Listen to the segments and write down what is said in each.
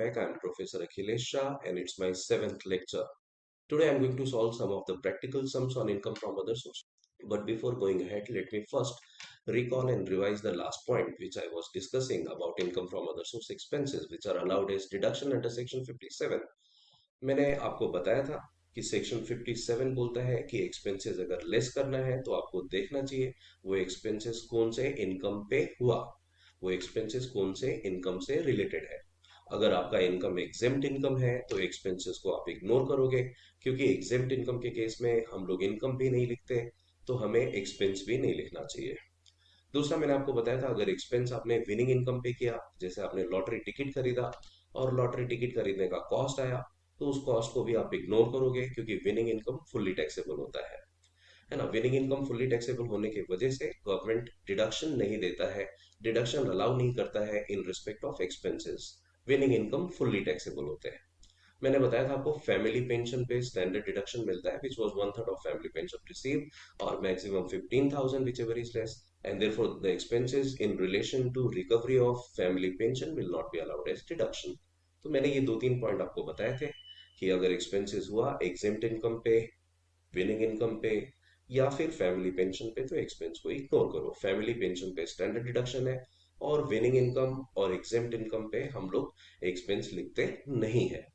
back. I'm Professor Akhilesh Shah and it's my seventh lecture. Today I'm going to solve some of the practical sums on income from other sources. But before going ahead, let me first recall and revise the last point which I was discussing about income from other source expenses which are allowed as deduction under section 57. मैंने आपको बताया था कि section 57 बोलता है कि expenses अगर less करना है तो आपको देखना चाहिए वो एक्सपेंसेस कौन से इनकम पे हुआ, वो एक्सपेंसेस कौन से इनकम से रिलेटेड है। अगर आपका इनकम एग्जेम्प्ट इनकम है तो एक्सपेंसेस को आप इग्नोर करोगे, क्योंकि एग्जेम्प्ट इनकम के केस में हम लोग इनकम भी नहीं लिखते तो हमें एक्सपेंस भी नहीं लिखना चाहिए। दूसरा मैंने आपको बताया था अगर एक्सपेंस आपने विनिंग इनकम पे किया, जैसे आपने लॉटरी टिकट खरीदा और लॉटरी टिकट खरीदने का कॉस्ट आया, तो उस कॉस्ट को भी आप इग्नोर करोगे क्योंकि विनिंग इनकम फुल्ली टैक्सेबल होता है ना। विनिंग इनकम फुल्ली टैक्सेबल होने की वजह से गवर्नमेंट डिडक्शन नहीं देता है, डिडक्शन अलाउ नहीं करता है इन respect of expenses. Winning income fully taxable होते हैं। मैंने बताया था आपको फैमिली पेंशन पे स्टैंडर्ड डिडक्शन मिलता है which was one third of family pension receive और maximum 15,000 whichever is less, and therefore the expenses in relation to recovery of family pension will not be allowed as deduction. तो मैंने ये दो तीन point आपको बताए थे कि अगर एक्सपेंसेस हुआ एग्जेम्प्ट इनकम पे, विनिंग इनकम पे या फिर फैमिली पेंशन पे तो एक्सपेंस को इग्नोर करो। फैमिली पेंशन पे स्टैंडर्ड डिडक्शन है और विनिंग इनकम और एग्जेम्प्ट इनकम पे हम लोग एक्सपेंस लिखते नहीं है।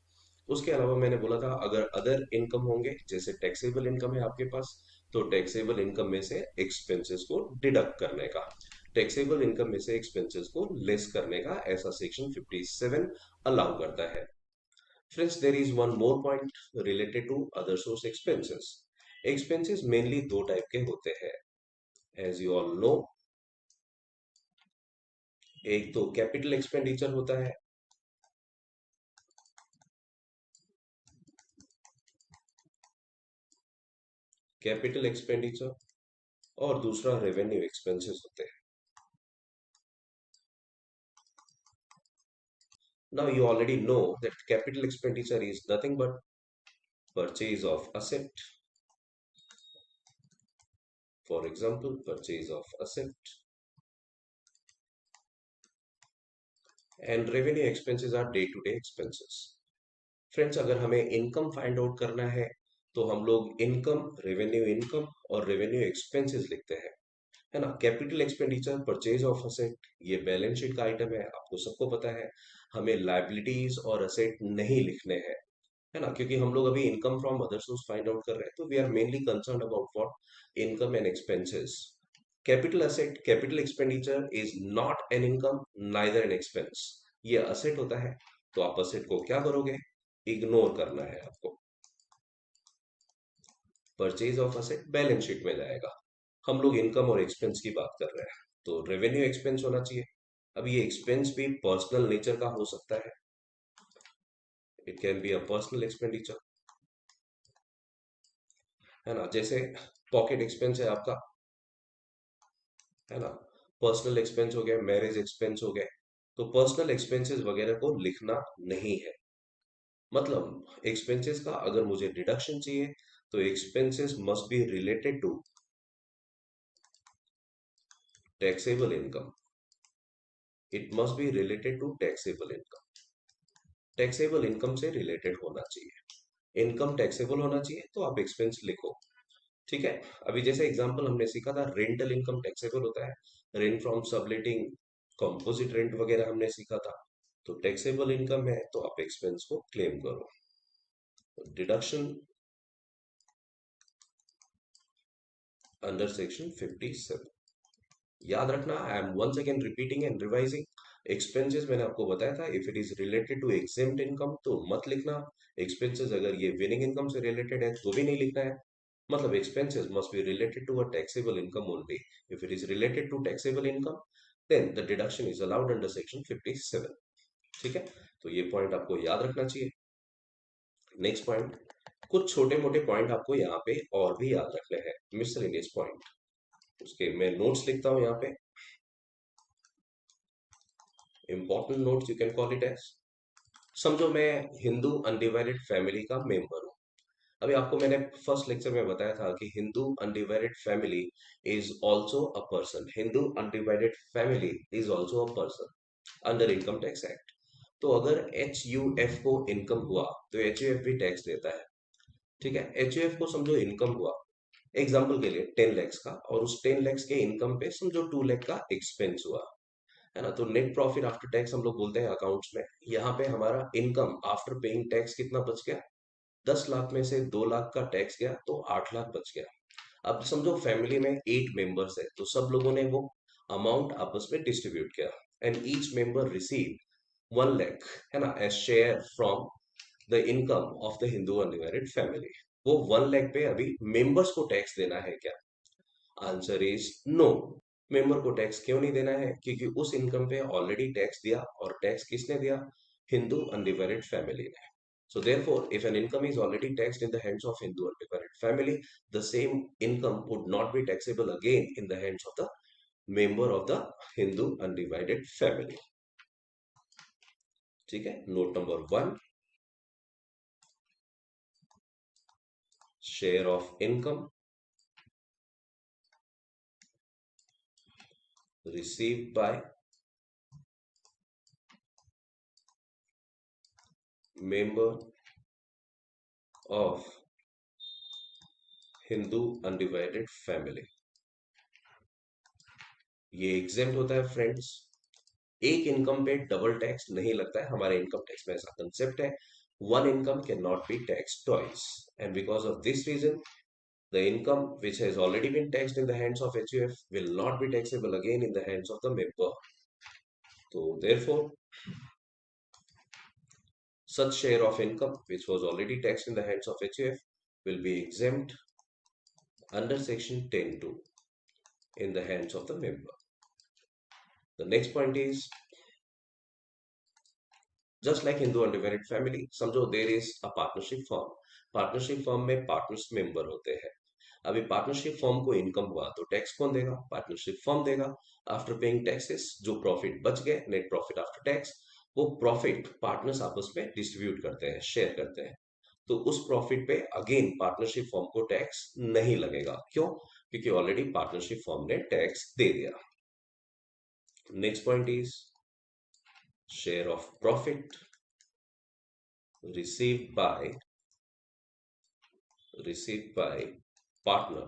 उसके अलावा मैंने बोला था अगर अदर इनकम होंगे जैसे टैक्सेबल इनकम है आपके पास, तो टैक्सेबल इनकम में से एक्सपेंसेस को डिडक्ट करने का, टैक्सेबल इनकम में से एक्सपेंसेस को लेस करने का ऐसा सेक्शन 57 अलाउ करता है। Friends, there is one more point related to other source expenses. Expenses mainly दो टाइप के होते हैं एज यू ऑल नो। एक तो कैपिटल एक्सपेंडिचर होता है, कैपिटल एक्सपेंडिचर, और दूसरा रेवेन्यू एक्सपेंसेस होते हैं। Now you already know that capital expenditure is nothing but purchase of asset. For example, purchase of asset. And revenue expenses are day-to-day expenses. Friends, अगर हमें income find out करना है तो हम लोग इनकम और रेवेन्यू एक्सपेंसेस लिखते हैं, है ना। Capital expenditure, purchase of asset, ये बैलेंस शीट का आइटम है, आपको सबको पता है। हमें लाइबिलिटीज और असेट नहीं लिखने हैं, है ना, क्योंकि हम लोग अभी income from other source find out कर रहे हैं, तो we are mainly concern about what, income and expenses. Capital asset, capital expenditure is not an income neither an expense. ये असेट होता है तो आप असेट को क्या करोगे, इग्नोर करना है आपको। Purchase of asset balance sheet में जाएगा। हम लोग इनकम और एक्सपेंस की बात कर रहे हैं तो रेवेन्यू एक्सपेंस होना चाहिए। अब ये एक्सपेंस भी पर्सनल नेचर का हो सकता है, it can be a personal expenditure, है ना। जैसे पॉकेट एक्सपेंस है आपका, है ना, पर्सनल एक्सपेंस हो गया, मैरिज एक्सपेंस हो गए, तो पर्सनल एक्सपेंसेस वगैरह को लिखना नहीं है। मतलब एक्सपेंसेस का अगर मुझे डिडक्शन चाहिए तो expenses must be related to taxable income, it must be related to taxable income, taxable income से रिलेटेड होना चाहिए। इनकम टैक्सेबल होना चाहिए तो आप एक्सपेंस लिखो, ठीक है। अभी जैसे एग्जांपल हमने सीखा था रेंटल इनकम टैक्सेबल होता है, rent from subletting, composite rent वगैरह हमने सीखा था, तो टैक्सेबल इनकम है तो आप एक्सपेंस को क्लेम करो। डिडक्शन अंडर सेक्शन 57, याद रखना, I am once again repeating and revising. Expenses मैंने आपको बताया था if it is related to exempt income तो मत लिखना। एक्सपेंसेस अगर ये विनिंग इनकम से रिलेटेड है तो भी नहीं लिखना है। मतलब expenses must be related to a taxable income only. If it is related to taxable income, then the deduction is allowed under section 57. ठीक है, तो ये पॉइंट आपको याद रखना चाहिए। नेक्स्ट पॉइंट, कुछ छोटे मोटे पॉइंट आपको यहाँ पे और भी याद रखने हैं, मिसलेनियस पॉइंट। उसके मैं नोट्स लिखता हूँ यहाँ पे, important notes you can call it as. समझो मैं हिंदू अनडिवाइडेड फैमिली का मेंबर हूँ। अभी आपको मैंने फर्स्ट लेक्चर में बताया था कि Hindu undivided family is also a person, Hindu undivided family is also a person under income tax act. तो अगर HUF को इनकम हुआ तो HUF भी टैक्स देता है। ठीक है, HUF को समझो इनकम हुआ, एग्जाम्पल के लिए 10 lakhs का, और उस 10 lakhs के इनकम पे समझो 2 lakh का एक्सपेंस हुआ, है ना। तो नेट प्रॉफिट आफ्टर टैक्स हम लोग बोलते हैं अकाउंट्स में। यहाँ पे हमारा इनकम आफ्टर पेइंग टैक्स कितना बच गया, 10 लाख में से 2 लाख का टैक्स गया तो 8 लाख बच गया। अब समझो फैमिली में 8 मेंबर्स है, तो सब लोगों ने वो अमाउंट आपस में डिस्ट्रीब्यूट किया, and each member receive 1 lakh, है ना, as share from the income of the Hindu undivided family. वो 1 lakh पे अभी मेंबर्स को टैक्स देना है क्या? Answer is no. मेंबर को टैक्स क्यों नहीं देना है? क्योंकि उस इनकम पे ऑलरेडी टैक्स दिया, और टैक्स किसने दिया? हिंदू अनडिवाइडेड फैमिली ने। So therefore, if an income is already taxed in the hands of Hindu undivided family, the same income would not be taxable again in the hands of the member of the Hindu undivided family. ठीक है, note number 1, share of income received by member of Hindu undivided family। ये exempt होता है friends, एक income पे double tax नहीं लगता है, हमारे इनकम टैक्स में ऐसा कंसेप्ट है, one income can not be tax twice, and because of this reason the income which has already been taxed in the hands of HUF will not be taxable again in the hands of the member. So therefore, such share of income which was already taxed in the hands of HUF will be exempt under section 10(2) in the hands of the member. The next point is, just like Hindu undivided family, समझो there is a partnership firm. Partnership firm में partners member होते हैं। अभी partnership firm को income हुआ तो tax कौन देगा? पार्टनरशिप फर्म देगा। आफ्टर पेइंग टैक्सेस जो प्रॉफिट बच गए, नेट प्रॉफिट आफ्टर टैक्स, वो प्रॉफिट पार्टनर्स आपस में डिस्ट्रीब्यूट करते हैं, शेयर करते हैं। तो उस प्रॉफिट पे अगेन पार्टनरशिप फर्म को टैक्स नहीं लगेगा। क्यों? क्योंकि ऑलरेडी पार्टनरशिप फर्म ने टैक्स दे दिया। Next point is share of profit received by partner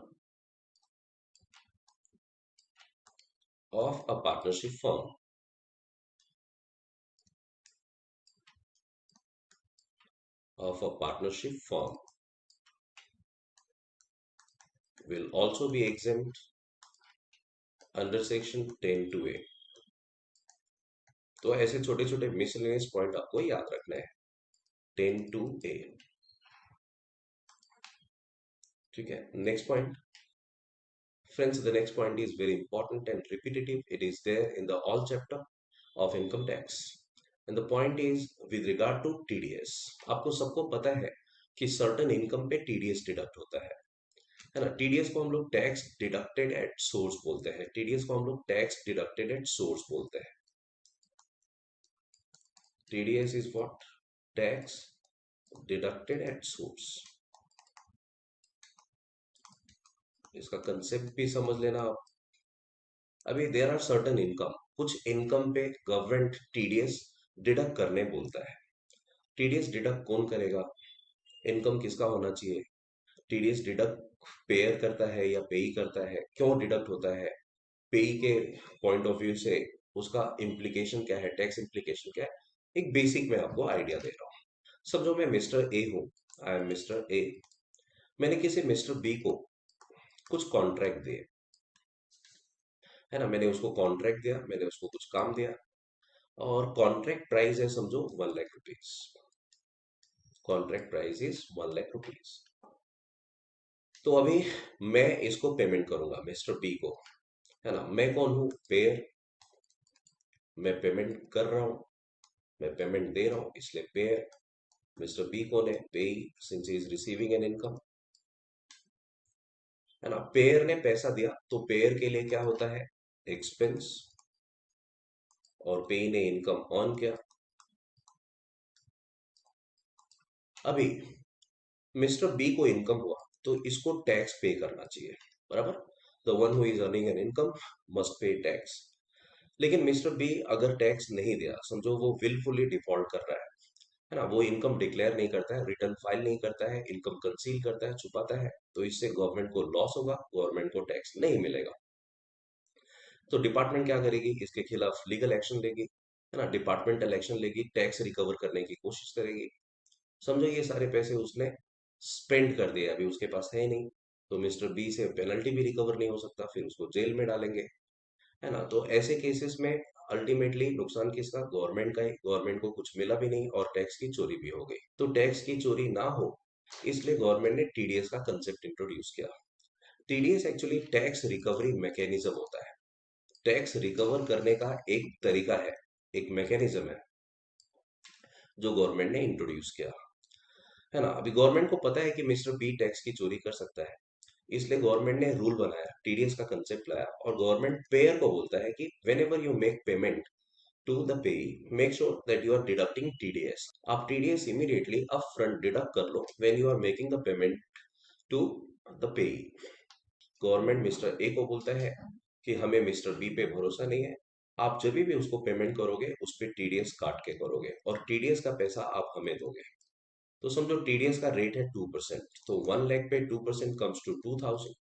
of a partnership firm will also be exempt under section 10(2)(a). तो ऐसे छोटे छोटे मिसलेनियस पॉइंट आपको याद रखना है, 10(2)(a। ठीक है, next point friends, the next point is very important and repetitive. It is there in the all chapter of income tax, and the point is with regard to TDS। आपको सबको पता है कि सर्टेन इनकम पे TDS deduct होता है ना। TDS को हम लोग टैक्स डिडक्टेड एट सोर्स बोलते हैं। TDS को हम लोग टैक्स डिडक्टेड एट सोर्स बोलते हैं। TDS is what? Tax deducted at source। इसका कंसेप्ट भी समझ लेना आप। अभी देयर आर सर्टेन इनकम, कुछ इनकम पे गवर्नमेंट TDS डिडक्ट करने बोलता है। TDS डिडक्ट कौन करेगा? इनकम किसका होना चाहिए? TDS डिडक्ट पेयर करता है या पेई करता है? क्यों डिडक्ट होता है? पेई के पॉइंट ऑफ व्यू से उसका इम्प्लीकेशन क्या है, टैक्स इम्प्लीकेशन क्या है, एक बेसिक मैं आपको आइडिया दे रहा हूँ। समझो मैं मिस्टर ए हूँ, आई एम मिस्टर ए। मैंने किसी मिस्टर बी को कुछ कॉन्ट्रैक्ट दिए, है ना। मैंने उसको कॉन्ट्रैक्ट दिया, मैंने उसको कुछ काम दिया, और कॉन्ट्रैक्ट प्राइस है समझो 1 lakh rupees. Contract price is 1 lakh rupees. तो अभी मैं इसको पेमेंट करूंगा मिस्टर बी को, है ना। मैं कौन हूं? पेयर। मैं पेमेंट कर रहा हूं, मैं पेमेंट दे रहा हूं, इसलिए पेयर। मिस्टर बी कौन है? पेई, since he is receiving an income, है ना। पेयर ने पैसा दिया तो पेयर के लिए क्या होता है? एक्सपेंस। और पेई ने इनकम ऑन किया। अभी मिस्टर बी को इनकम हुआ तो इसको टैक्स पे करना चाहिए, बराबर। The one who is earning an income must pay tax. लेकिन मिस्टर बी अगर टैक्स नहीं दिया, समझो वो विलफुली डिफॉल्ट कर रहा है ना, वो इनकम डिक्लेयर नहीं करता है, रिटर्न फाइल नहीं करता है, इनकम कंसील करता है, छुपाता है, तो इससे गवर्नमेंट को लॉस होगा, गवर्नमेंट को टैक्स नहीं मिलेगा। तो डिपार्टमेंट क्या करेगी, इसके खिलाफ लीगल एक्शन लेगी, है ना, डिपार्टमेंटल एक्शन लेगी, टैक्स रिकवर करने की कोशिश करेगी। समझो ये सारे पैसे उसने स्पेंड कर दिए, अभी उसके पास है नहीं, तो मिस्टर बी से पेनल्टी भी रिकवर नहीं हो सकता, फिर उसको जेल में डालेंगे, है ना। तो ऐसे केसेस में अल्टीमेटली नुकसान किसका, गवर्नमेंट का ही, गवर्नमेंट को कुछ मिला भी नहीं और टैक्स की चोरी भी हो गई। तो टैक्स की चोरी ना हो इसलिए गवर्नमेंट ने टीडीएस का कंसेप्ट इंट्रोड्यूस किया। TDS actually tax recovery mechanism होता है, टैक्स रिकवर करने का एक तरीका है, एक मैकेनिज्म है जो गवर्नमेंट ने इंट्रोड्यूस किया, है ना। अभी गवर्नमेंट को पता है कि मिस्टर बी टैक्स की चोरी कर सकता है, इसलिए गवर्नमेंट ने रूल बनाया, टीडीएस का कंसेप्ट लाया, और गवर्नमेंट पेयर को बोलता है कि whenever you make payment to the pay, make sure that you are deducting TDS. आप TDS immediately up front deduct कर लो when you are making the payment to the pay. Government mister A को बोलता है कि हमें mister B पे भरोसा नहीं है, आप जब भी उसको पेमेंट करोगे उस पर टीडीएस काट के करोगे और टीडीएस का पैसा आप हमें दोगे। तो समझो टीडीएस का रेट है 2%, तो 1 लाख पे 2% कम्स टू 2000।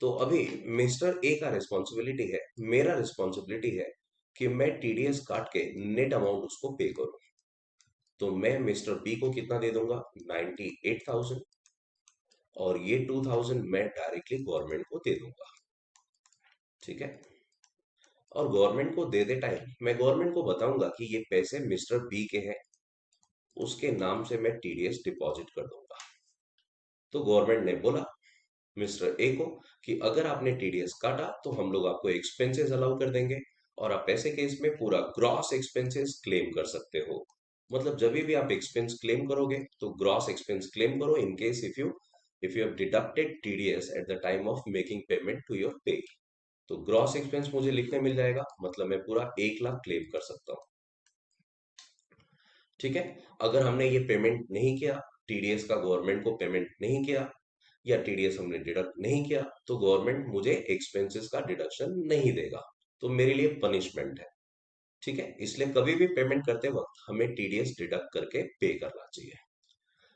तो अभी मिस्टर ए का रिस्पॉन्सिबिलिटी है, मेरा रिस्पॉन्सिबिलिटी है कि मैं टीडीएस काट के नेट अमाउंट उसको पे करूं। तो मैं मिस्टर बी को कितना दे दूंगा, 98,000, और ये 2000 मैं डायरेक्टली गवर्नमेंट को दे दूंगा, ठीक है। और गवर्नमेंट को दे दे टाइम मैं गवर्नमेंट को बताऊंगा कि ये पैसे मिस्टर बी के हैं, उसके नाम से मैं टीडीएस डिपॉजिट कर दूंगा। तो गवर्नमेंट ने बोला मिस्टर ए को कि अगर आपने टीडीएस काटा तो हम लोग आपको एक्सपेंसेस अलाउ कर देंगे, और आप ऐसे केस में पूरा ग्रॉस एक्सपेंसेस क्लेम कर सकते हो। मतलब जब भी आप एक्सपेंस क्लेम करोगे तो ग्रॉस एक्सपेंस क्लेम करो in case if you have deducted TDS at the time of making payment to your pay. तो ग्रॉस एक्सपेंस मुझे लिखने मिल जाएगा, मतलब मैं पूरा 1 लाख क्लेम कर सकता हूँ, ठीक है। अगर हमने ये पेमेंट नहीं किया, टीडीएस का गवर्नमेंट को पेमेंट नहीं किया, या टीडीएस हमने डिडक्ट नहीं किया, तो गवर्नमेंट मुझे एक्सपेंसेस का डिडक्शन नहीं देगा, तो मेरे लिए पनिशमेंट है, ठीक है। इसलिए कभी भी पेमेंट करते वक्त हमें टीडीएस डिडक्ट करके पे करना चाहिए।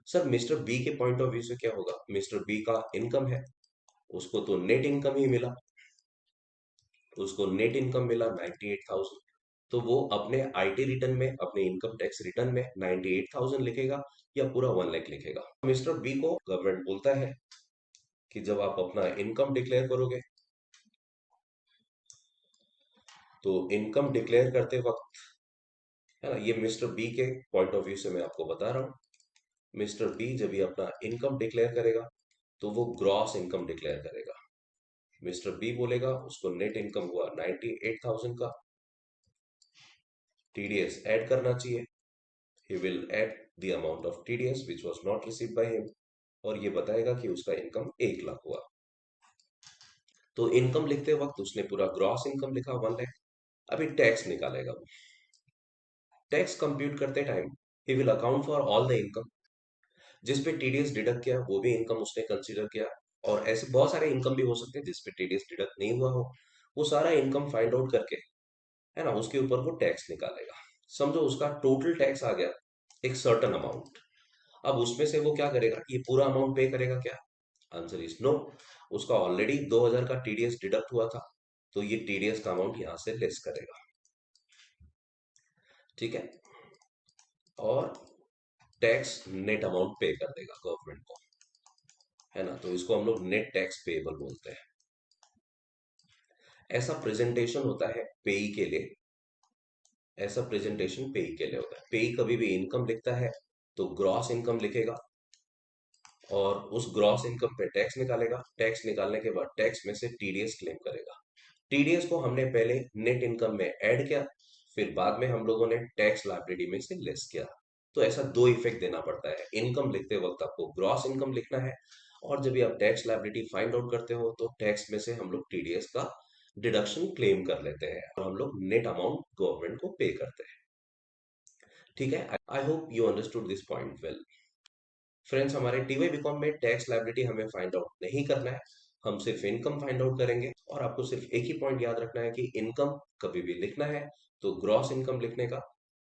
सर मिस्टर बी के पॉइंट ऑफ व्यू से क्या होगा, मिस्टर बी का इनकम है, उसको तो नेट इनकम ही मिला, उसको नेट इनकम मिला 98,000, तो वो अपने आईटी रिटर्न में, अपने इनकम टैक्स रिटर्न में 98,000 लिखेगा या पूरा 1 लाख लिखेगा। मिस्टर बी को गवर्नमेंट बोलता है कि जब आप अपना इनकम डिक्लेयर करोगे, तो इनकम डिक्लेयर करते वक्त, है ना, ये मिस्टर बी के पॉइंट ऑफ व्यू से मैं आपको बता रहा हूँ, मिस्टर बी जब ये अपना इनकम डिक्लेयर करेगा तो वो ग्रॉस इनकम डिक्लेयर करेगा। मिस्टर बी बोलेगा उसको नेट इनकम हुआ 98,000 का, टीडीएस ऐड करना चाहिए, he will add the amount of TDS which was not received by him, और ये बताएगा कि उसका इनकम 1 लाख हुआ। तो इनकम लिखते वक्त उसने पूरा ग्रॉस इनकम लिखा 1 लाख। अभी टैक्स निकालेगा वो, टैक्स कंप्यूट करते time he will account for all the income, जिस पे टीडीएस डिडक्ट किया वो भी इनकम उसने कंसीडर किया, और ऐसे बहुत सारे इनकम भी हो सकते हैं जिस पे टीडीएस डिडक्ट नहीं हुआ हो, वो सारा इनकम फाइंड आउट करके, है ना, उसके ऊपर वो टैक्स निकालेगा। समझो उसका टोटल टैक्स आ गया एक सर्टन अमाउंट, अब उसमें से वो क्या करेगा, ये पूरा अमाउंट पे करेगा क्या, आंसर इज नो। उसका ऑलरेडी 2000 का टीडीएस डिडक्ट हुआ था, तो ये टीडीएस का अमाउंट यहां से लेस करेगा, ठीक है, और टैक्स नेट अमाउंट पे कर देगा गवर्नमेंट को, है ना। तो इसको हम लोग नेट टैक्स पेएबल बोलते हैं। ऐसा प्रेजेंटेशन होता है पेई के लिए, ऐसा प्रेजेंटेशन पेई के लिए होता है। पेई कभी भी इनकम लिखता है तो ग्रॉस इनकम लिखेगा, और उस ग्रॉस इनकम पे टैक्स निकालेगा, टैक्स निकालने के बाद टैक्स में से टीडीएस क्लेम करेगा। टीडीएस को हमने पहले नेट इनकम में ऐड किया, फिर बाद में हम लोगों ने टैक्स लायबिलिटी में से लेस किया। तो ऐसा दो इफेक्ट देना पड़ता है, इनकम लिखते वक्त आपको ग्रॉस इनकम लिखना है, और जब भी आप टैक्स लायबिलिटी फाइंड आउट करते हो तो टैक्स में से हम लोग टीडीएस का डिडक्शन क्लेम कर लेते हैं, और हम लोग नेट अमाउंट गवर्नमेंट को पे करते हैं, ठीक है। I hope you understood this point well. Friends, हमारे टीवाई बीकॉम में टैक्स लायबिलिटी हमें फाइंड आउट नहीं करना है, हम सिर्फ इनकम फाइंड आउट करेंगे और आपको सिर्फ एक ही पॉइंट याद रखना है कि इनकम कभी भी लिखना है तो ग्रॉस इनकम लिखने का।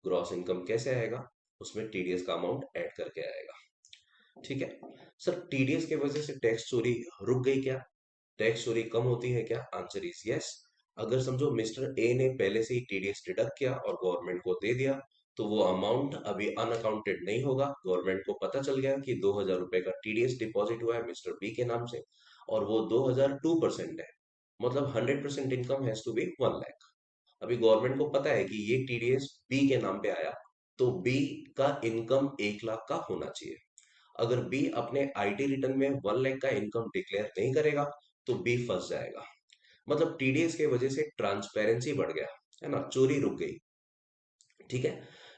ग्रॉस इनकम कैसे आएगा, उसमें टीडीएस का अमाउंट ऐड करके आएगा। ठीक है सर, टीडीएस की वजह से टैक्स चोरी रुक गई क्या, टैक्स चोरी कम होती है क्या? Answer is yes. अगर समझो मिस्टर ए ने पहले से ही टीडीएस डिडक्ट किया और गवर्नमेंट को दे दिया तो वो अमाउंट अभी अनअकाउंटेड नहीं होगा। गवर्नमेंट को पता चल गया कि 2,000 रुपए का टीडीएस डिपॉजिट हुआ है मिस्टर बी के नाम से और वो 2,002% है, मतलब 100% income has to be 1 lakh. अभी गवर्नमेंट को पता है कि ये टीडीएस बी के नाम पे आया तो बी का इनकम 1 लाख का होना चाहिए। अगर बी अपने आईटी रिटर्न में 1 लाख का इनकम डिक्लेयर नहीं करेगा तो बी फंस जाएगा। मतलब टीडीएस के वजह से ट्रांसपेरेंसी बढ़ गया, है ना, चोरी रुक गई। ठीक है,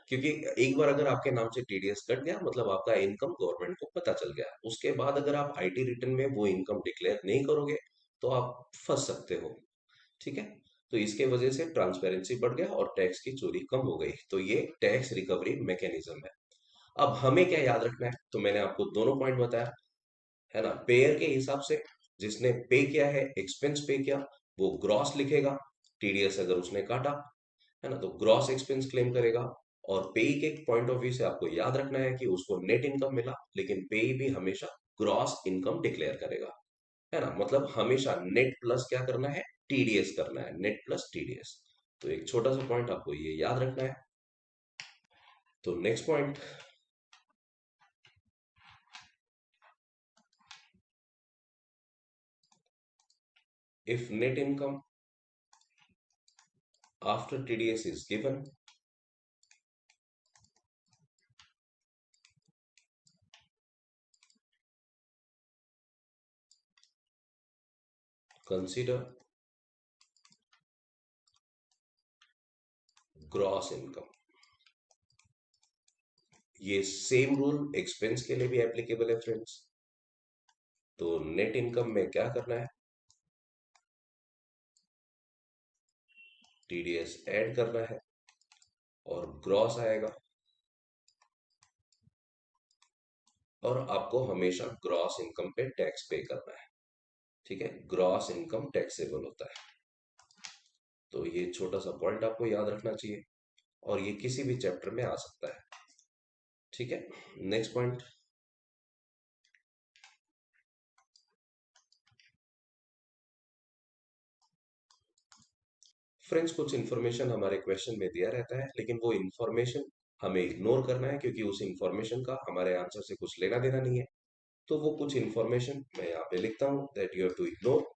क्योंकि एक बार अगर आपके नाम से टीडीएस कट गया मतलब आपका इनकम गवर्नमेंट को पता चल गया, उसके बाद अगर आप आईटी रिटर्न में वो इनकम डिक्लेयर नहीं करोगे तो आप फंस सकते हो। ठीक है, तो इसके वजह से ट्रांसपेरेंसी बढ़ गया और टैक्स की चोरी कम हो गई, तो ये टैक्स रिकवरी मैकेनिज्म है। अब हमें क्या याद रखना है, तो मैंने आपको दोनों पॉइंट बताया, है ना। पेयर के हिसाब से जिसने पे किया है, एक्सपेंस पे किया, वो ग्रॉस लिखेगा। टीडीएस अगर उसने काटा, है ना, तो ग्रॉस एक्सपेंस क्लेम करेगा। और पे के पॉइंट ऑफ व्यू से आपको याद रखना है कि उसको नेट इनकम मिला, लेकिन पे भी हमेशा ग्रॉस इनकम डिक्लेयर करेगा, है ना। मतलब हमेशा नेट प्लस क्या करना है, टीडीएस करना है, नेट प्लस टीडीएस। तो एक छोटा सा पॉइंट आपको ये याद रखना है। तो next point, if net income after TDS is given, consider gross income. ये सेम रूल एक्सपेंस के लिए भी एप्लीकेबल है फ्रेंड्स। तो नेट इनकम में क्या करना है, टीडीएस ऐड करना है और ग्रॉस आएगा, और आपको हमेशा ग्रॉस इनकम पे टैक्स पे करना है। ठीक है, ग्रॉस इनकम टैक्सेबल होता है। तो ये छोटा सा पॉइंट आपको याद रखना चाहिए और ये किसी भी चैप्टर में आ सकता है। ठीक है, नेक्स्ट पॉइंट, फ्रेंड्स कुछ इन्फॉर्मेशन हमारे क्वेश्चन में दिया रहता है लेकिन वो इन्फॉर्मेशन हमें इग्नोर करना है क्योंकि उस इन्फॉर्मेशन का हमारे आंसर से कुछ लेना देना नहीं है। तो वो कुछ इन्फॉर्मेशन मैं यहाँ पे लिखता हूँ that you have to ignore.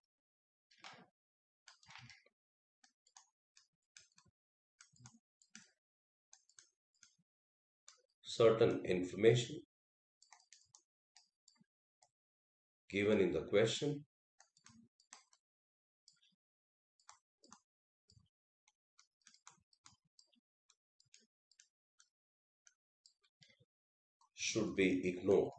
Certain information given in the question should be ignored।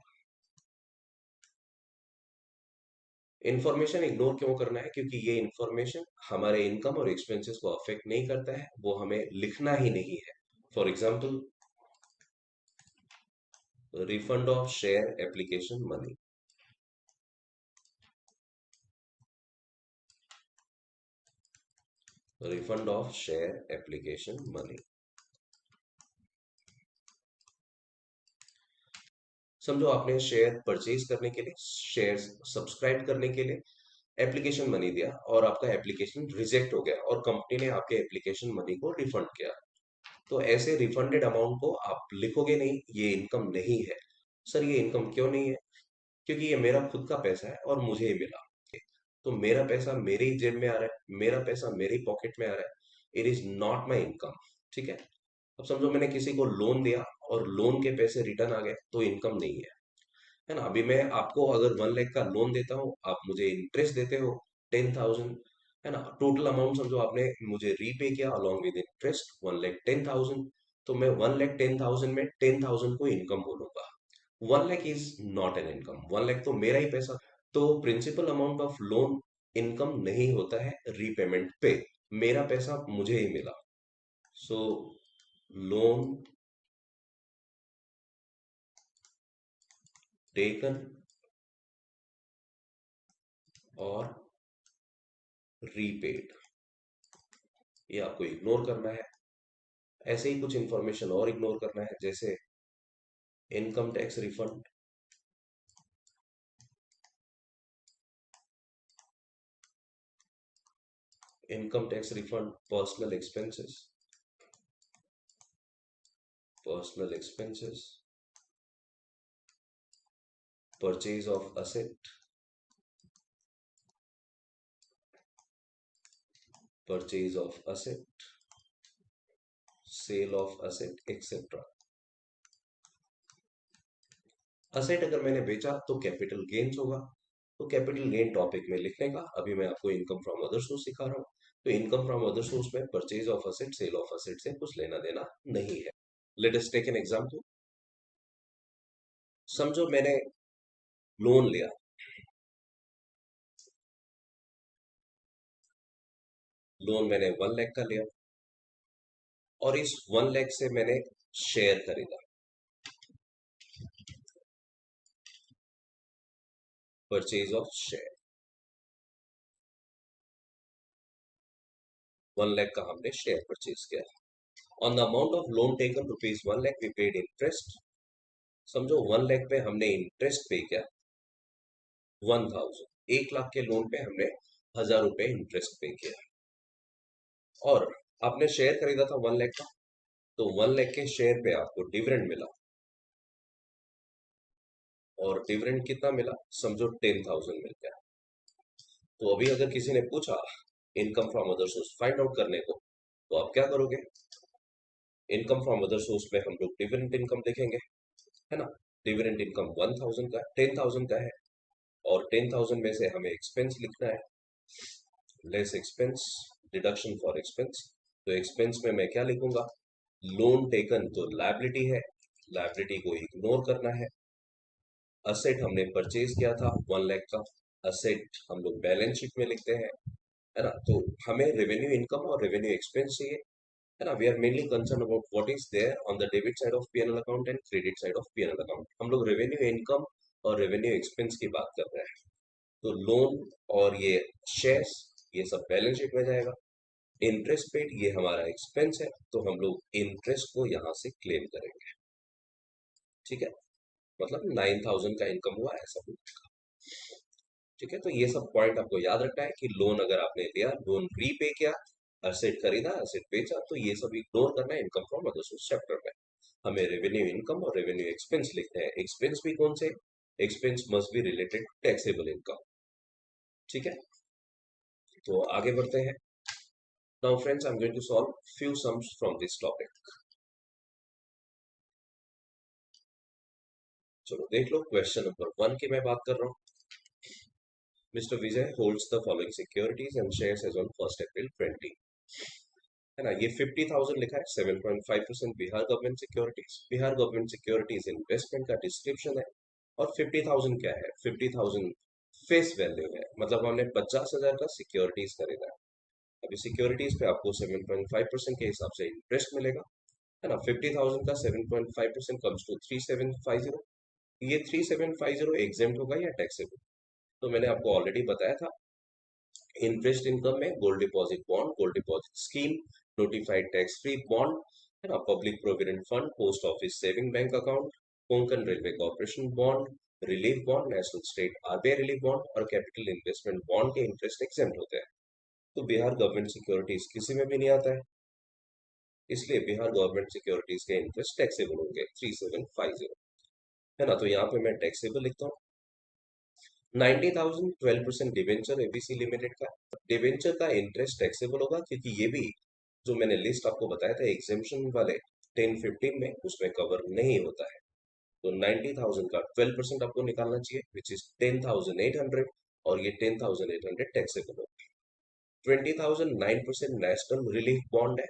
Information ignore क्यों करना है, क्योंकि ये इन्फॉर्मेशन हमारे इनकम और एक्सपेंसेस को अफेक्ट नहीं करता है, वो हमें लिखना ही नहीं है। For example, refund of share application money, refund of share application money. समझो आपने शेयर परचेज करने के लिए, शेयर सब्सक्राइब करने के लिए एप्लीकेशन मनी दिया और आपका एप्लीकेशन रिजेक्ट हो गया और कंपनी ने आपके एप्लीकेशन मनी को रिफंड किया। तो ऐसे रिफंडेड अमाउंट को आप लिखोगे नहीं, ये इनकम नहीं है। सर ये इनकम क्यों नहीं है, क्योंकि ये मेरा खुद का पैसा है और मुझे ही मिला। तो मेरा पैसा मेरे ही जेब में आ रहा है, मेरा पैसा मेरी पॉकेट में आ रहा है, it is not my income. ठीक है, अब समझो मैंने किसी को लोन दिया और लोन के पैसे रिटर्न आ गए तो इनकम नहीं है ना। अभी मैं आपको अगर 1 लाख का लोन देता हूँ, आप मुझे इंटरेस्ट देते हो 10,000, है ना, टोटल अमाउंट समझो आपने मुझे रीपे किया अलॉन्ग विद इंटरेस्ट 1,10,000। तो मैं 1,10,000 में 10,000 को इनकम बोलूंगा। 1 lakh is not an income, 1 lakh तो मेरा ही पैसा। तो principal amount of loan income नहीं होता है रीपेमेंट पे, मेरा पैसा मुझे ही मिला। सो लोन टेकन और रीपेड, ये आपको इग्नोर करना है। ऐसे ही कुछ इंफॉर्मेशन और इग्नोर करना है, जैसे income tax refund, income tax refund, personal expenses, purchase of asset, purchase of asset, sale of asset etcetera. Asset अगर मैंने बेचा तो कैपिटल गेन्स होगा, तो कैपिटल गेन टॉपिक में लिखने का। अभी मैं आपको इनकम फ्रॉम अदर सोर्स सिखा रहा हूँ, तो इनकम फ्रॉम अदर सोर्स में purchase of asset, sale of asset से कुछ लेना देना नहीं है। Let us take an example. समझो मैंने लोन लिया, लोन मैंने 1 लाख का लिया, और इस 1 लाख से मैंने शेयर खरीदा, परचेज ऑफ शेयर। 1 लाख का हमने शेयर परचेज किया। On the amount of loan taken ₹1 lakh we paid interest. समझो 1 लाख पे हमने इंटरेस्ट पे किया 1000, 1 लाख के लोन पे हमने 1000 रुपए इंटरेस्ट पे किया। और आपने शेयर खरीदा था 1 लाख का, तो 1 लाख के शेयर पे आपको डिविडेंड मिला, और डिविडेंड कितना मिला, समझो 10,000 मिल गया। तो अभी अगर किसी ने पूछा income from other source find out करने को, तो आप क्या करोगे? इनकम फ्रॉम अदर सोर्स में हम लोग डिविडेंड इनकम देखेंगे, है ना। डिविडेंड इनकम 1000 का, 10,000 का है, और 10,000 में से हमें एक्सपेंस लिखना है, less expense, deduction for expense. तो एक्सपेंस में मैं क्या लिखूंगा? लोन टेकन तो लायबिलिटी है, लायबिलिटी को इग्नोर करना है। असेट हमने परचेज किया था 1 लाख का, असेट हम लोग बैलेंस शीट में लिखते हैं, है ना। तो हमें रेवेन्यू इनकम और रेवेन्यू एक्सपेंस चाहिए, है ना। We are mainly concern about what is there on the debit side of PNL account and credit side of PNL account. हम लोग रेवेन्यू इनकम और रेवेन्यू एक्सपेंस की बात कर रहे हैं। तो लोन और ये शेयर्स, ये सब बैलेंस शीट में जाएगा। इंटरेस्ट पेड ये हमारा एक्सपेंस है, तो हम लोग इंटरेस्ट को यहाँ से क्लेम करेंगे, ठीक है। मतलब 9,000 का इनकम हुआ, ऐसा कुछ, ठीक है। तो ये सब पॉइंट आपको याद रखना है कि लोन अगर आपने लिया, लोन रीपे किया, असेट खरीदा, असेट बेचा, तो ये सब इग्नोर करना है income from other source chapter में। हमें रेवेन्यू इनकम और रेवेन्यू एक्सपेंस लिखते हैं। एक्सपेंस भी कौन से? Expense must be related to taxable income, ठीक है। तो आगे बढ़ते हैं। Now friends, I am going to solve few sums from this topic. चलो देख लो, क्वेश्चन नंबर 1 की मैं बात कर रहा हूँ। Mister Vijay holds the following securities and shares as on 1 April 20, है ना। ये 50,000 लिखा है, 7.5% Bihar government securities. Bihar government securities investment का डिस्क्रिप्शन है। और 50,000 क्या है? 50,000 फेस वैल्यू है, मतलब हमने 50,000 का सिक्योरिटीज खरीदा है। अभी सिक्योरिटीज पे आपको 7.5% के हिसाब से इंटरेस्ट मिलेगा, है ना। 50,000 का 7.5% कम्स टू 3750। ये 3750 एग्जेम्प्ट होगा या टैक्सेबल? तो मैंने आपको ऑलरेडी बताया था, इंटरेस्ट इनकम में gold deposit bond, gold deposit scheme, notified tax free bond, है ना, public provident fund, post office saving bank account, Konkan railway corporation bond, relief bond, national state RBI relief bond और capital investment bond के interest exempt होते हैं। तो Bihar government securities किसी में भी नहीं आता है, इसलिए बिहार गवर्नमेंट सिक्योरिटीज के इंटरेस्ट टैक्सेबल होंगे 3750, है ना। तो यहाँ पे मैं टैक्सेबल लिखता हूँ। 90,000 12% डिवेंचर एबीसी लिमिटेड का, डिवेंचर का इंटरेस्ट टैक्सेबल होगा, क्योंकि ये भी जो मैंने लिस्ट आपको बताया था एग्जेम्पशन वाले 10-15 में, उसमें कवर नहीं होता है। तो 90,000 का 12% आपको निकालना चाहिए, विच इज 10,800, और ये 10,800 टैक्सेबल होगा। 20,000 9% नेशनल रिलीफ बॉन्ड है।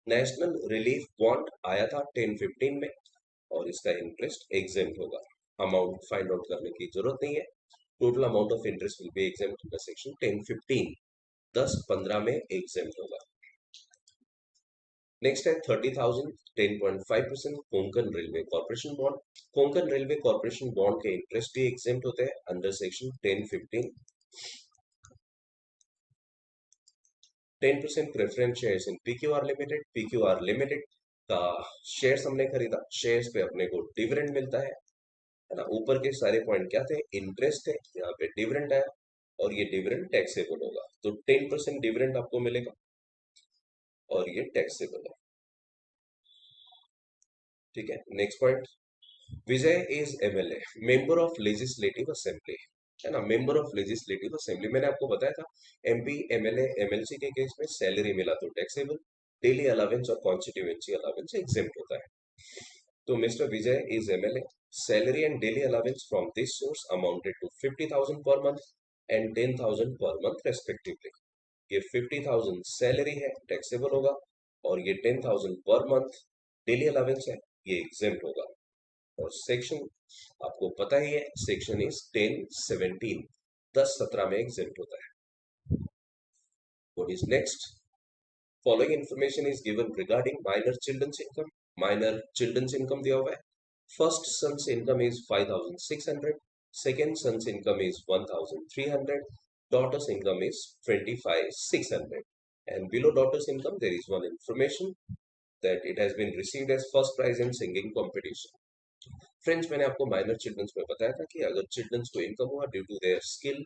नेशनल रिलीफ बॉन्ड आया था 10-15 में, और इसका इंटरेस्ट एग्जेम्प्ट होगा। अमाउंट फाइंड आउट करने की जरूरत नहीं है। Total amount of interest will be exempt under section 10-15, 10-15 में एग्जेम्प्ट होगा। नेक्स्ट है 30,000 10.5% Konkan railway corporation bond. Konkan railway corporation bond के इंटरेस्ट भी एग्जेम्प्ट होते हैं under section 10-15। 10% preference shares in PQR limited, PQR limited का शेयर्स हमने खरीदा, शेयर्स पे अपने को डिविडेंड मिलता है ना। ऊपर के सारे पॉइंट क्या थे, इंटरेस्ट थे, यहाँ पे डिविडेंड आया और ये डिविडेंड टैक्सेबल होगा, तो 10% डिविडेंड आपको मिलेगा और ये टैक्सेबल है। ठीक है, next point, Vijay is MLA, member of legislative assembly, है ना, मेंबर ऑफ लेजिस्लेटिव असेंबली। मैंने आपको बताया था एमपी एमएलए एमएलसी के केस में सैलरी मिला तो टैक्सेबल, डेली अलावेंस और कॉन्स्टिट्यूएंसी अलावेंस एग्जेम्प्ट होता है। तो mister Vijay is MLA, salary and daily allowance from this source amounted to 50,000 per month and 10,000 per month respectively. ये 50,000 सैलरी है, टैक्सेबल होगा, और ये 10,000 पर मंथ डेली अलावेंस है, ये एग्जेम्प्ट होगा। और सेक्शन आपको पता ही है, सेक्शन इज 1017, 10-17 में एग्जेम्प्ट होता है। What is next, following information is given regarding minor children's income. Minor children's income दिया हुआ है, first son's income is 5,600, second son's income is 1,300, daughter's income is 25,600, and below daughter's income there is one information that it has been received as first prize in singing competition. Friends, मैंने आपको minor children's में बताया था कि अगर children's को income हुआ due to their skill,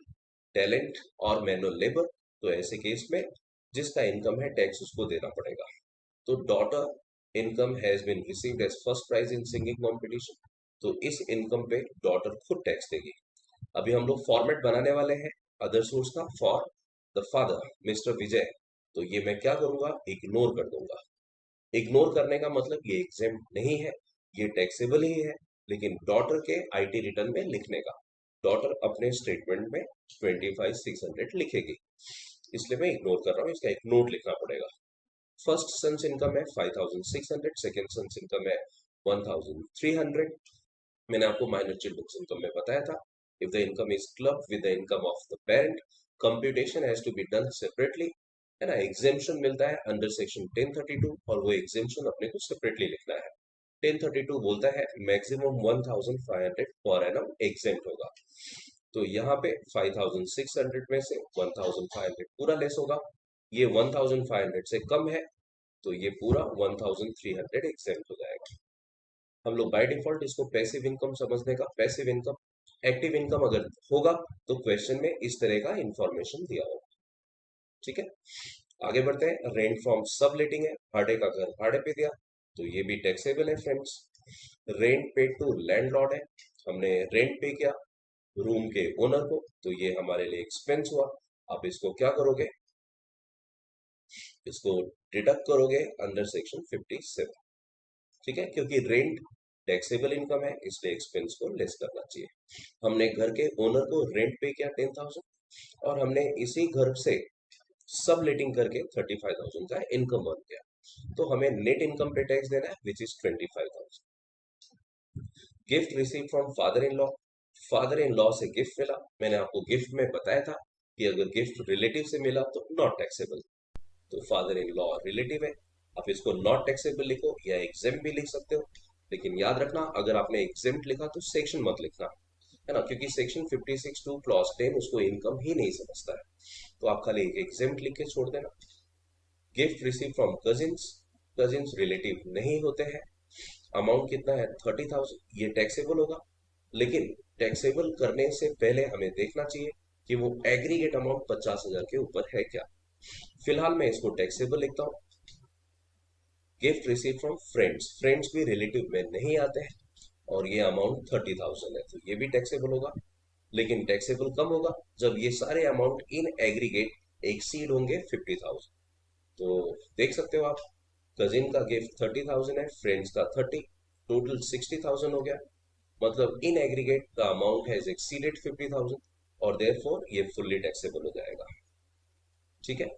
talent और मैनुअल लेबर, तो ऐसे केस में जिसका इनकम है टैक्स उसको देना पड़ेगा। तो daughter income has been received as first prize in singing competition, तो इस इनकम पे डॉटर खुद टैक्स देगी। अभी हम लोग फॉर्मेट बनाने वाले हैं अदर सोर्स का फॉर द फादर मिस्टर विजय, तो ये मैं क्या करूंगा, इग्नोर कर दूंगा। इग्नोर करने का मतलब ये एग्जेम्प्ट नहीं है, ये टैक्सेबल ही है, लेकिन डॉटर के आईटी रिटर्न में लिखने का, डॉटर अपने स्टेटमेंट में 25,600 लिखेगी, इसलिए मैं इग्नोर कर रहा हूँ, इसका एक नोट लिखना पड़ेगा। फर्स्ट सन्स इनकम है 5,600, सेकेंड सन्स इनकम है 1,300। मैंने आपको माइनर चिल्ड्रंस इनकम में बताया था, if the income is club with the income of the parent, computation has to be done separately, है ना। एग्जेम्पशन मिलता है अंडर सेक्शन 1032 और वो एग्जेम्पशन अपने को सेपरेटली लिखना है। 1032 बोलता है मैक्सिमम 1,500 पर एनम एग्जेम्प्ट होगा, तो यहाँ पे 5,600 में से 1,500 पूरा लेस होगा, ये 1,500 से कम है तो ये पूरा 1,300 एग्जेम्प्ट हो जाएगा। हम लोग बाय डिफॉल्ट इसको पैसिव इनकम समझने का, पैसिव इनकम, एक्टिव इनकम अगर होगा तो क्वेश्चन में इस तरह का इंफॉर्मेशन दिया होगा। ठीक है, आगे बढ़ते हैं। रेंट फ्रॉम सब लेटिंग है, भाड़े का घर भाड़े पे दिया, तो ये भी टैक्सेबल है friends. Rent paid to landlord है, हमने रेंट पे किया रूम के ओनर को, तो ये हमारे लिए एक्सपेंस हुआ। आप इसको क्या करोगे, इसको डिडक्ट करोगे अंडर सेक्शन 57। ठीक है, क्योंकि रेंट टैक्सेबल इनकम है इसलिए एक्सपेंस को लेस करना चाहिए। हमने घर के ओनर को रेंट पे किया 10,000 और हमने इसी घर से सब लेटिंग करके 35,000 का इनकम अर्न किया, तो हमें नेट इनकम पे टैक्स देना है which is 25,000। Gift receive from father in law, father in law से गिफ्ट मिला, मैंने आपको गिफ्ट में बताया था कि अगर गिफ्ट रिलेटिव से मिला तो नॉट टैक्सेबल, तो फादर इन लॉ रिलेटिव है, आप इसको नॉट टैक्सेबल लिखो या एग्जेम्प्ट भी लिख सकते हो, लेकिन याद रखना अगर आपने एग्जेम्प्ट लिखा तो सेक्शन मत लिखना, है ना, क्योंकि सेक्शन 56(2) क्लॉज 10 उसको इनकम ही नहीं समझता है, तो आप खाली एग्जेम्प्ट लिख के छोड़ देना। Gift receive from cousins, cousins relative नहीं होते हैं, अमाउंट कितना है 30,000, ये टैक्सेबल होगा, लेकिन टैक्सेबल करने से पहले हमें देखना चाहिए कि वो एग्रीगेट अमाउंट 50,000 के ऊपर है क्या। फिलहाल मैं इसको टैक्सेबल लिखता हूँ। Gift receive from friends, friends भी रिलेटिव में नहीं आते हैं और ये अमाउंट 30,000 है, तो ये भी टैक्सेबल होगा, लेकिन टैक्सेबल कब होगा, जब ये सारे अमाउंट इन एग्रीगेट एक्सीड होंगे 50,000। तो देख सकते हो आप, कजिन का गिफ्ट 30,000 है, फ्रेंड्स का 30, टोटल 60,000 हो गया, मतलब in aggregate the amount has exceeded 50,000 और देयरफॉर ये फुल्ली टैक्सेबल हो जाएगा। ठीक है,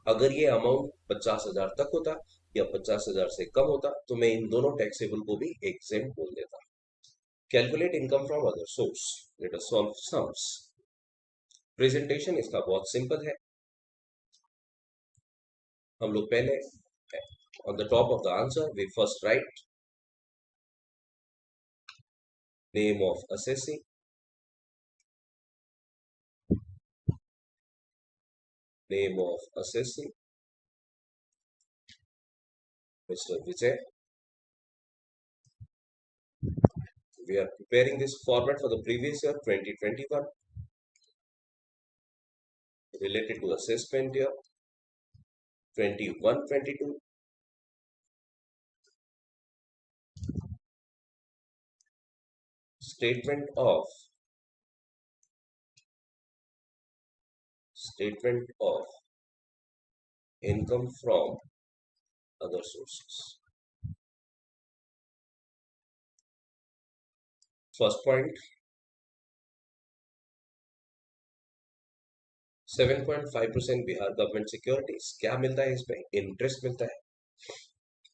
अगर ये अमाउंट 50,000 तक होता या 50,000 से कम होता तो मैं इन दोनों टैक्सेबल को भी एग्जेम्प्ट बोल देता। Calculate income from other source, let us solve sums. Presentation इसका बहुत सिंपल है, हम लोग पहले on the top of the answer we first write name of assessee, Name of assessee, Mr. Vijay. We are preparing this format for the previous year 2021 related to assessment year 21-22. Statement of income from other sources. First point, 7.5% Bihar government securities क्या मिलता है, इसमें interest मिलता है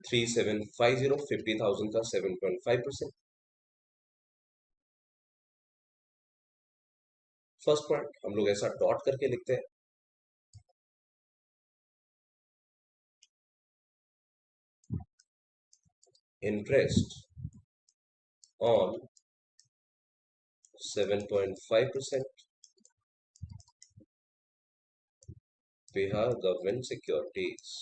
3750, 50,000 का 7.5%। First point हम लोग ऐसा डॉट करके लिखते हैं, interest on 7.5% Bihar government securities.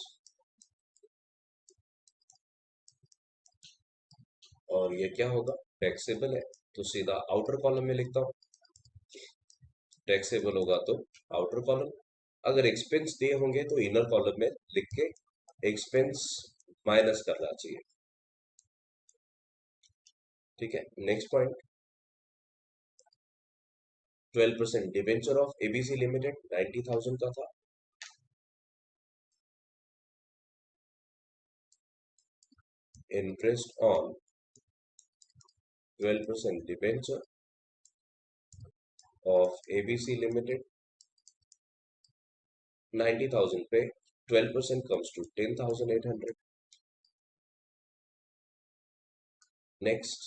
और ये क्या होगा, टैक्सेबल है, तो सीधा आउटर कॉलम में लिखता हूं। टैक्सेबल होगा तो आउटर कॉलम, अगर एक्सपेंस दिए होंगे तो इनर कॉलम में लिख के एक्सपेंस माइनस करना चाहिए। ठीक है, next point, 12% debenture of ABC limited 90,000 का था। Interest on 12% debenture of ABC limited 90,000 पे 12% comes to 10,800। Next,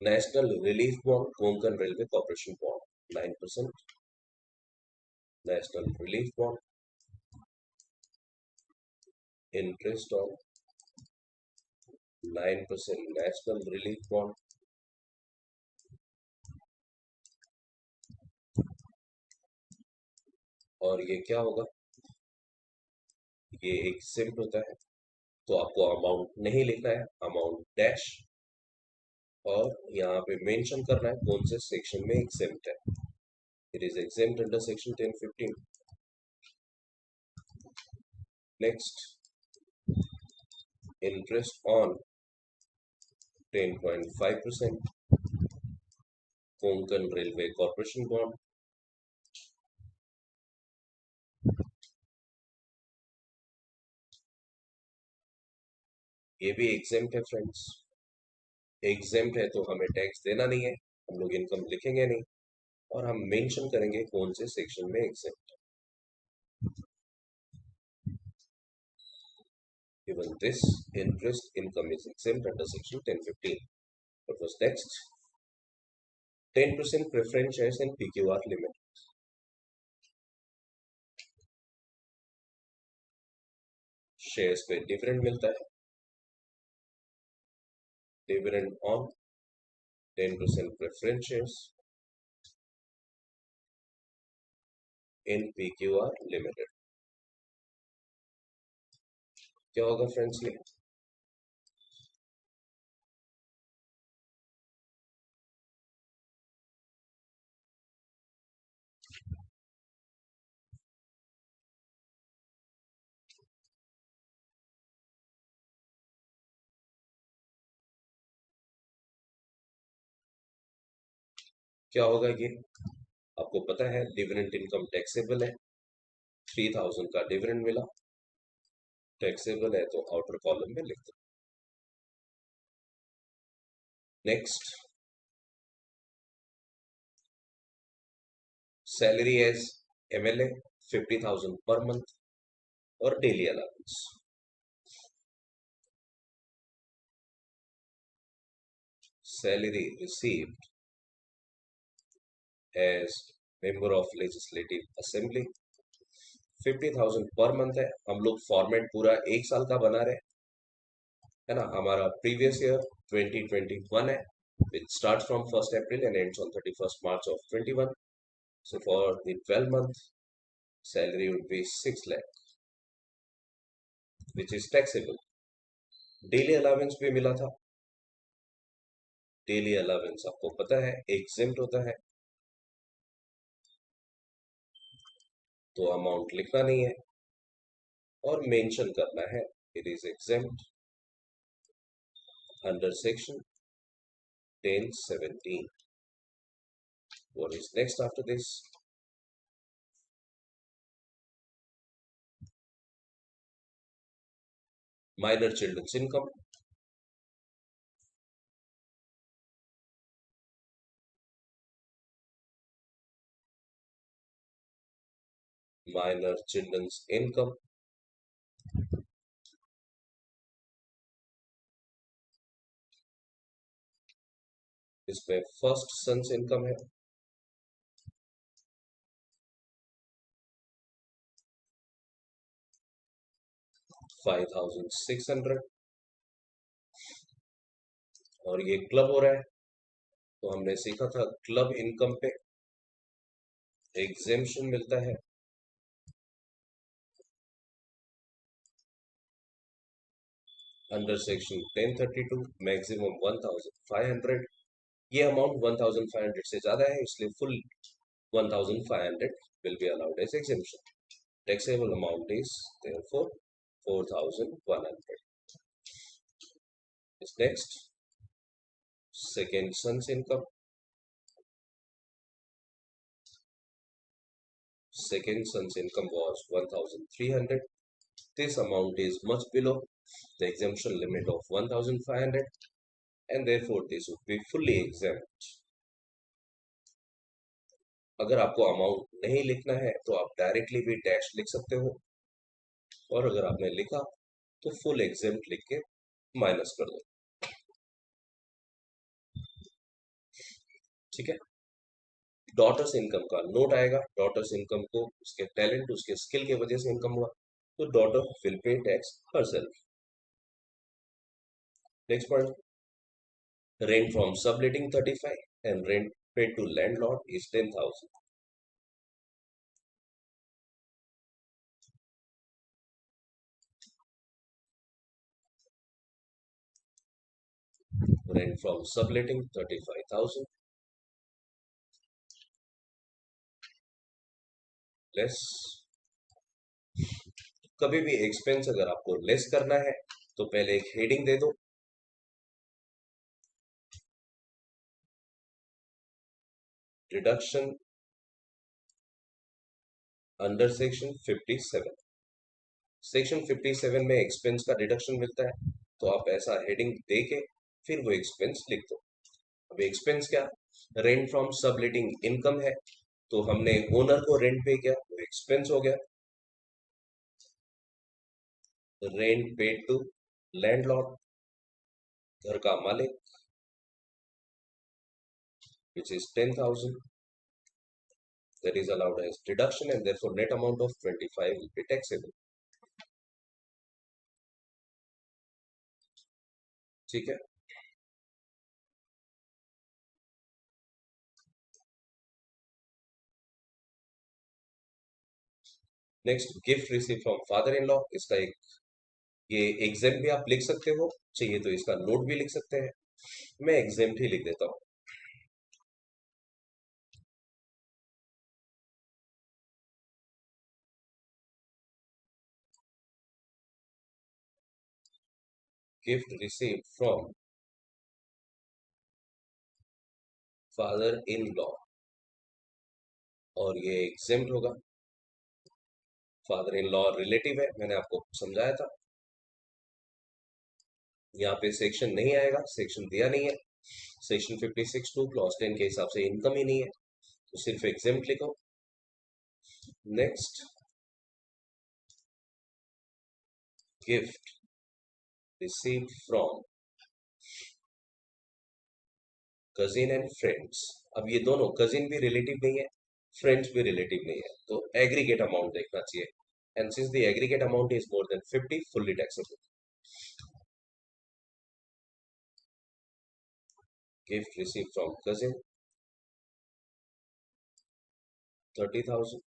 national relief bond Konkan railway corporation bond 9%। National relief bond, interest on 9% national relief bond. और ये क्या होगा, ये एक सिम्प होता है, तो आपको अमाउंट नहीं लिखना है, अमाउंट डैश, और यहाँ पे मेंशन करना है कौन से सेक्शन में एग्जेम्प्ट है। It is exempt under section 1015। Next, interest on 10.5% Konkan railway corporation bond. ये भी एग्जेम्प्ट है फ्रेंड्स, एग्जेम्प्ट है तो हमें टैक्स देना नहीं है, हम लोग इनकम लिखेंगे नहीं, और हम मेंशन करेंगे कौन से सेक्शन में एग्जेम्प्ट है। Given this, interest income is exempt under section 1015. What was next? 10% preference shares in PQR limit. Shares पे डिविडेंड मिलता है, dividend on 10% preference shares in PQR limited। क्या होगा फ्रेंड्स, ये क्या होगा, ये आपको पता है डिविडेंड इनकम टैक्सेबल है, 3,000 का डिविडेंड मिला, टैक्सेबल है तो आउटर कॉलम में लिख दो। Next, salary as MLA 50,000 per month और daily allowance. Salary received as member of legislative assembly 50,000 per month है। हम लोग फॉर्मेट पूरा एक साल का बना रहे है ना, हमारा प्रीवियस ईयर 2021 है, विच starts from 1st April and ends on 31st March of 21। So for the 12 month salary would be 6 lakh, which is taxable. Daily allowance भी मिला था. डेली अलावेंस आपको पता है एग्जेम्प्ट होता है, तो अमाउंट लिखना नहीं है और मेंशन करना है it is exempt under section 1017. What is next after this? Minor children's income. Minor children's income. इसमें फर्स्ट सन्स इनकम है, 5600. और ये क्लब हो रहा है, तो हमने सीखा था क्लब इनकम पे एग्जेम्पशन मिलता है. Under section 1032 maximum 1500. ये अमाउंट 1500 से ज्यादा है, इसलिए full 1500 will be allowed as exemption. Taxable amount is therefore 4100. Is next second son's income. Second son's income was 1300. This amount is much below the exemption limit of 1500 and therefore this would be fully exempt. अगर आपको amount नहीं लिखना है तो आप directly भी dash लिख सकते हो, और अगर आपने लिखा तो फुल एग्जेम्प्ट लिख के माइनस कर दो. ठीक है. डॉटर्स इनकम का नोट आएगा. डॉटर्स इनकम को उसके टैलेंट उसके स्किल के वजह से इनकम हुआ, तो daughter will pay tax herself. Next point, rent from subletting 35 and rent paid to landlord is 10,000. Rent from subletting 35,000 less. कभी भी एक्सपेंस अगर आपको लेस करना है तो पहले एक हेडिंग दे दो, रिडक्शन अंडर सेक्शन 57. सेक्शन 57 में एक्सपेंस का डिडक्शन मिलता है, तो आप ऐसा हेडिंग दे के फिर वो एक्सपेंस लिख दो. अब एक्सपेंस क्या, रेंट फ्रॉम सबलेटिंग इनकम है, तो हमने ओनर को रेंट पे किया, वो एक्सपेंस हो गया. रेंट पेड टू लैंडलॉर्ड, घर का मालिक, which is 10,000, that is allowed as deduction and therefore net amount of 25 will be taxable. ठीक है. Next, gift receive from father in law. इसका एक ये एग्जाम भी आप लिख सकते हो, चाहिए तो इसका नोट भी लिख सकते हैं. मैं एग्जाम ही लिख देता हूँ. Gift receive from father in law, और ये एग्जाम होगा. फादर इन लॉ रिलेटिव है, मैंने आपको समझाया था. यहाँ पे सेक्शन नहीं आएगा, सेक्शन दिया नहीं है. सेक्शन 56 टू क्लॉज 10 के हिसाब से इनकम ही नहीं है, तो सिर्फ एग्जाम लिखो. Next, gift receive from cousin and friends. अब ये दोनों, कजिन भी रिलेटिव नहीं है, फ्रेंड्स भी रिलेटिव नहीं है, तो एग्रीगेट अमाउंट देखना चाहिए. And since the aggregate amount is more than 50, fully taxable. Gift receive from cousin 30,000,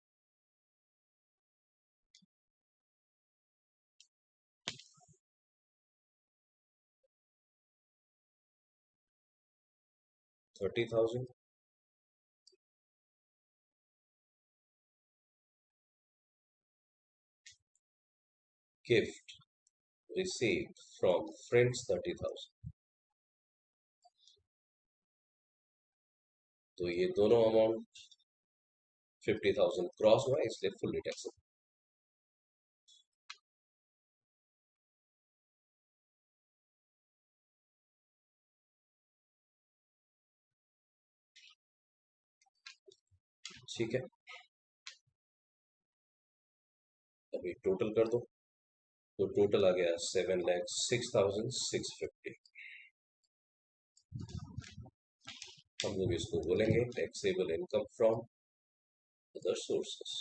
30,000. Gift received from friends 30,000. तो ये दोनों अमाउंट 50,000 क्रॉस हुआ, इसलिए फुल्ली टैक्सेबल. ठीक है, अभी टोटल कर दो. तो टोटल आ गया 7,06,650. हम लोग इसको बोलेंगे taxable income from other sources.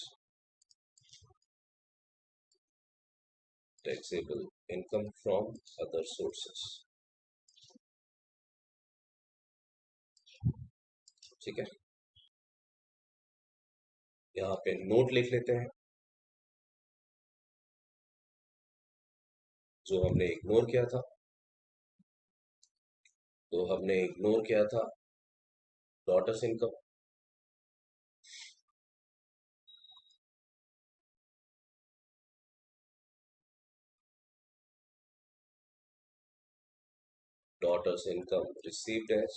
Taxable income from other sources. ठीक है, यहाँ पे नोट लिख लेते हैं जो हमने इग्नोर किया था. तो हमने इग्नोर किया था daughter's income. Daughter's income received as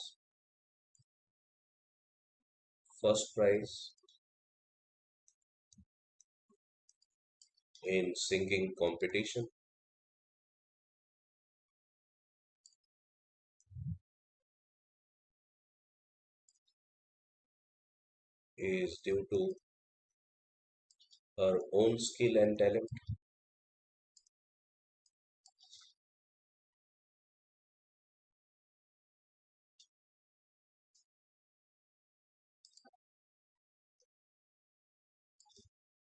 first prize in singing competition is due to her own skill and talent.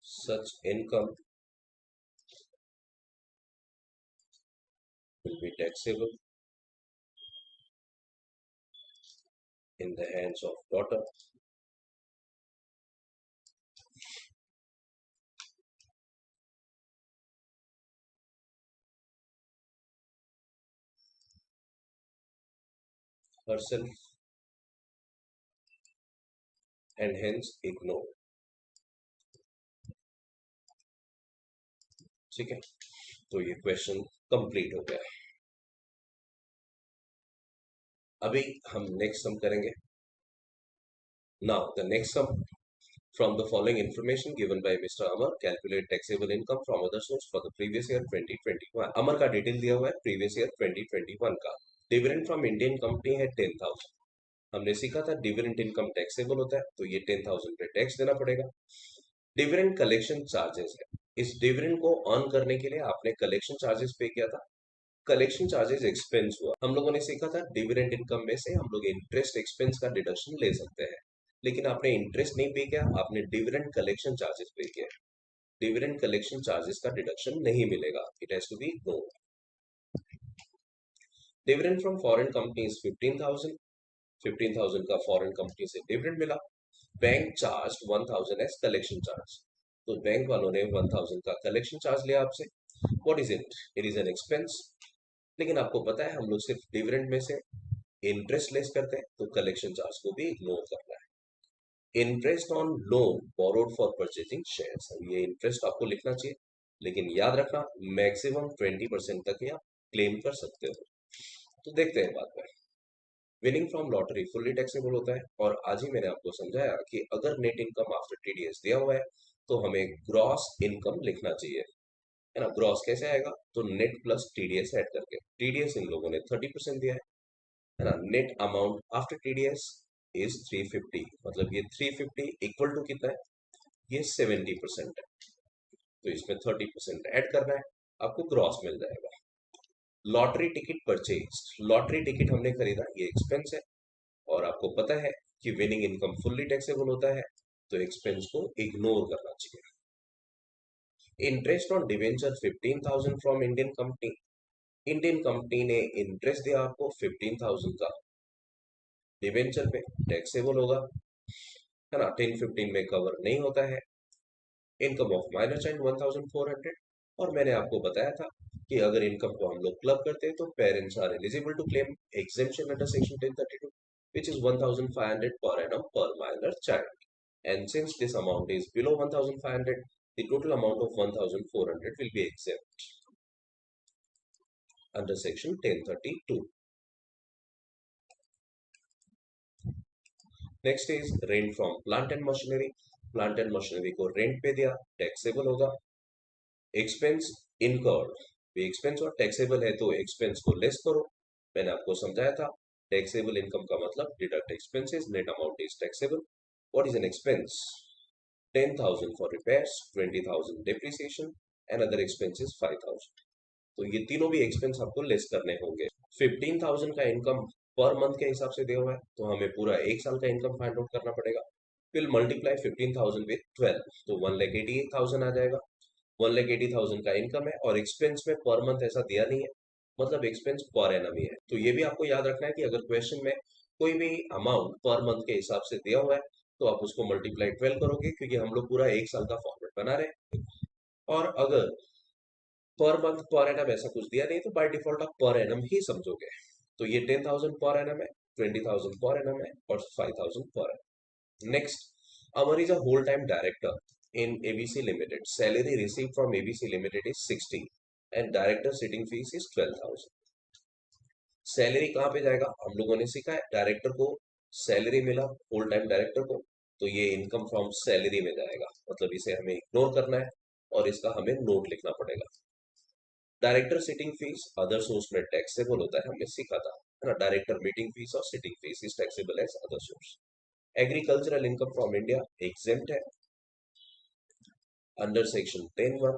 Such income will be taxable in the hands of daughter herself and hence ignored. ठीक है, तो ये question complete हो गया. अभी हम next sum करेंगे. Now the next sum from the following information given by Mr. Amar, calculate taxable income from other source for the previous year 2021. अमर का डिटेल दिया हुआ है प्रीवियस ईयर 2021 का. डिविडेंड फ्रॉम इंडियन कंपनी है 10,000. हमने सीखा था डिविडेंड इनकम टैक्सेबल होता है, तो ये 10,000 पे टैक्स देना पड़ेगा. डिविडेंड कलेक्शन चार्जेस है. इस डिविडेंड को अर्न करने के लिए आपने कलेक्शन चार्जेस पे किया था. कलेक्शन चार्जेस एक्सपेंस हुआ. हम लोगों ने सीखा था डिविडेंड इनकम में से हम लोग इंटरेस्ट एक्सपेंस का डिडक्शन ले सकते हैं, लेकिन आपने इंटरेस्ट नहीं पे किया, आपने डिविडेंड कलेक्शन चार्जेस पे किया. डिविडेंड कलेक्शन चार्जेस का डिडक्शन नहीं मिलेगा, it has to be no. Dividend from foreign company is 15,000. 15,000 का फॉरेन कंपनी से डिविडेंड मिला. Bank charge 1,000 as collection charge. तो बैंक वालों ने 1,000 का कलेक्शन चार्ज लिया आपसे. What is it? It is an expense. लेकिन आपको पता है हम लोग सिर्फ डिविडेंड में से इंटरेस्ट लेस करते हैं, तो कलेक्शन चार्ज को भी इग्नोर करना है. Interest on loan borrowed for purchasing shares, ये इंटरेस्ट आपको लिखना चाहिए, लेकिन याद रखना मैक्सिमम 20% तक ही आप क्लेम कर सकते हो. तो देखते हैं बाद में. Winning from lottery fully taxable होता है, और आज ही मैंने आपको समझाया कि अगर नेट इनकम आफ्टर टीडीएस दिया हुआ है तो हमें ग्रॉस इनकम लिखना चाहिए, है ना. ग्रॉस कैसे आएगा? तो नेट प्लस टीडीएस ऐड करके. टीडीएस इन लोगों ने 30% दिया है ना. Net amount after TDS is 350, मतलब ये 350 इक्वल टू कितना है? ये 70% है, तो इसमें 30% ऐड करना है, आपको ग्रॉस मिल जाएगा. Lottery ticket purchase, lottery ticket हमने खरीदा, ये एक्सपेंस है, और आपको पता है कि विनिंग इनकम फुल्ली टैक्सेबल होता है, तो एक्सपेंस को इग्नोर करना चाहिए. Interest on debenture 15,000 from Indian company. Indian company ने इंटरेस्ट दिया आपको 15,000 का डिवेंचर पे, टैक्सेबल होगा, है ना, 10-15 में कवर नहीं होता है। इनकम ऑफ माइनर चाइल्ड 1400, और मैंने आपको बताया था कि अगर इनकम को हम लोग क्लब करते हैं तो parents are eligible to claim exemption under section 1032 which is 1500 per annum per minor child, and since this amount is below 1500, the total amount of 1400 will be exempt under section 1032. Next is rent from plant and machinery. Plant and machinery को rent पे दिया, taxable होगा। Expense incurred, expense और taxable है तो expense को less करो। मैंने आपको समझाया था टैक्सेबल इनकम का मतलब deduct expenses, net amount is taxable. What is an expense? 10,000 for repairs, 20,000 depreciation and other expenses 5,000। तो ये तीनों भी एक्सपेंस आपको लेस करने होंगे। 15,000 का इनकम पर मंथ के हिसाब से दिया हुआ है तो हमें पूरा एक साल का इनकम फाइंड आउट करना पड़ेगा। फिर मल्टीप्लाई 15,000 विद 12 तो 1,88,000 आ जाएगा। 1,80,000 का इनकम है और एक्सपेंस में पर मंथ ऐसा दिया नहीं है, मतलब एक्सपेंस पर एनम ही है। तो ये भी आपको याद रखना है कि अगर क्वेश्चन में कोई भी अमाउंट पर मंथ के हिसाब से दिया हुआ है तो आप उसको मल्टीप्लाई 12 करोगे, क्योंकि हम लोग पूरा एक साल का फॉर्मेट बना रहे हैं। और अगर पर मंथ पर एनम ऐसा कुछ दिया नहीं तो बाय डिफॉल्ट आप पर एनम ही समझोगे। तो ये 10,000 पर एनम है, 20,000 पर एनम है और 5,000 per annum. Next, Amar is a whole-time director in ABC Limited. Salary received from ABC Limited is 60 and director sitting fees is 12,000. Salary कहाँ पे जाएगा? हम लोगों ने सीखा है डायरेक्टर को सैलरी मिला, होल टाइम डायरेक्टर को, तो ये इनकम फ्रॉम सैलरी में जाएगा, मतलब इसे हमें इग्नोर करना है और इसका हमें नोट लिखना पड़ेगा। Director sitting fees other source में टैक्सेबल होता है, हमने सीखा था, है ना। डायरेक्टर मीटिंग फीस और sitting fees is taxable as other source. Agricultural income from India exempt है under section 10(1).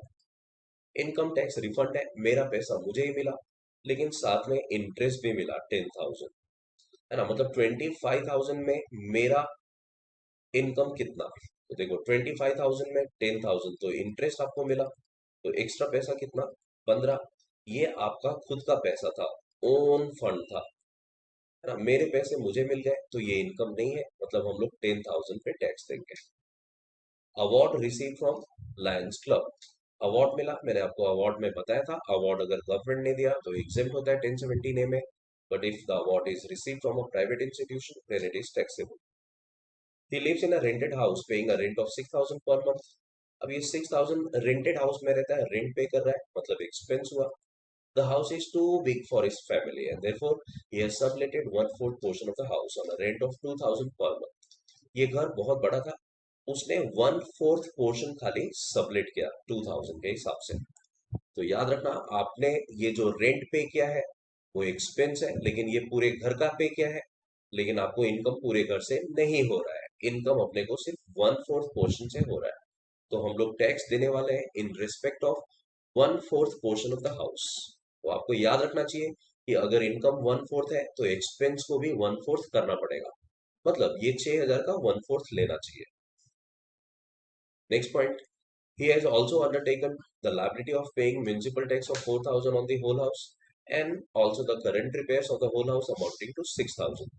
Income tax refund है, मेरा पैसा मुझे ही मिला लेकिन साथ में इंटरेस्ट भी मिला 10,000, है ना, मतलब 25,000 में मेरा इनकम कितना? तो देखो 25,000 में 10,000 तो इंटरेस्ट आपको मिला, तो एक्स्ट्रा पैसा कितना? 15। ये आपका खुद का पैसा था, ओन फंड था, है ना। मेरे पैसे मुझे मिल गए तो ये इनकम नहीं है, मतलब हम लोग 10,000 पे टैक्स देंगे। Award receive from Lions club, award मिला, मैंने आपको अवार्ड में बताया था, अवार्ड अगर गवर्नमेंट ने दिया तो एग्जेम्प्ट होता है 1017 ए में, but if the award is receive from a private institution then it is taxable. He lives in a rented house paying a rent of 6,000 per month. अब ये 6,000 रेंटेड हाउस में रहता है, रेंट पे कर रहा है, मतलब एक्सपेंस हुआ। The house is too big for his family and therefore he has subletted 1/4 portion of the house on a rent of 2,000 per month. ये घर बहुत बड़ा था, उसने 1/4 पोर्शन खाली सबलेट किया 2,000 के हिसाब से। तो याद रखना, आपने ये जो रेंट पे किया है वो एक्सपेंस है, लेकिन ये पूरे घर का पे किया है, लेकिन आपको इनकम पूरे घर से नहीं हो रहा है, इनकम अपने को सिर्फ 1/4 पोर्शन से हो रहा है। तो हम लोग टैक्स देने वाले हैं इन respect of 1/4 portion of the house. तो आपको याद रखना चाहिए कि अगर इनकम 1/4 है तो एक्सपेंस को भी 1/4 करना पड़ेगा, मतलब ये 6,000 का 1/4 लेना चाहिए। Next point, he has also undertaken the liability of paying municipal tax of 4,000 on the whole house and also the current repairs of the whole house amounting to 6,000।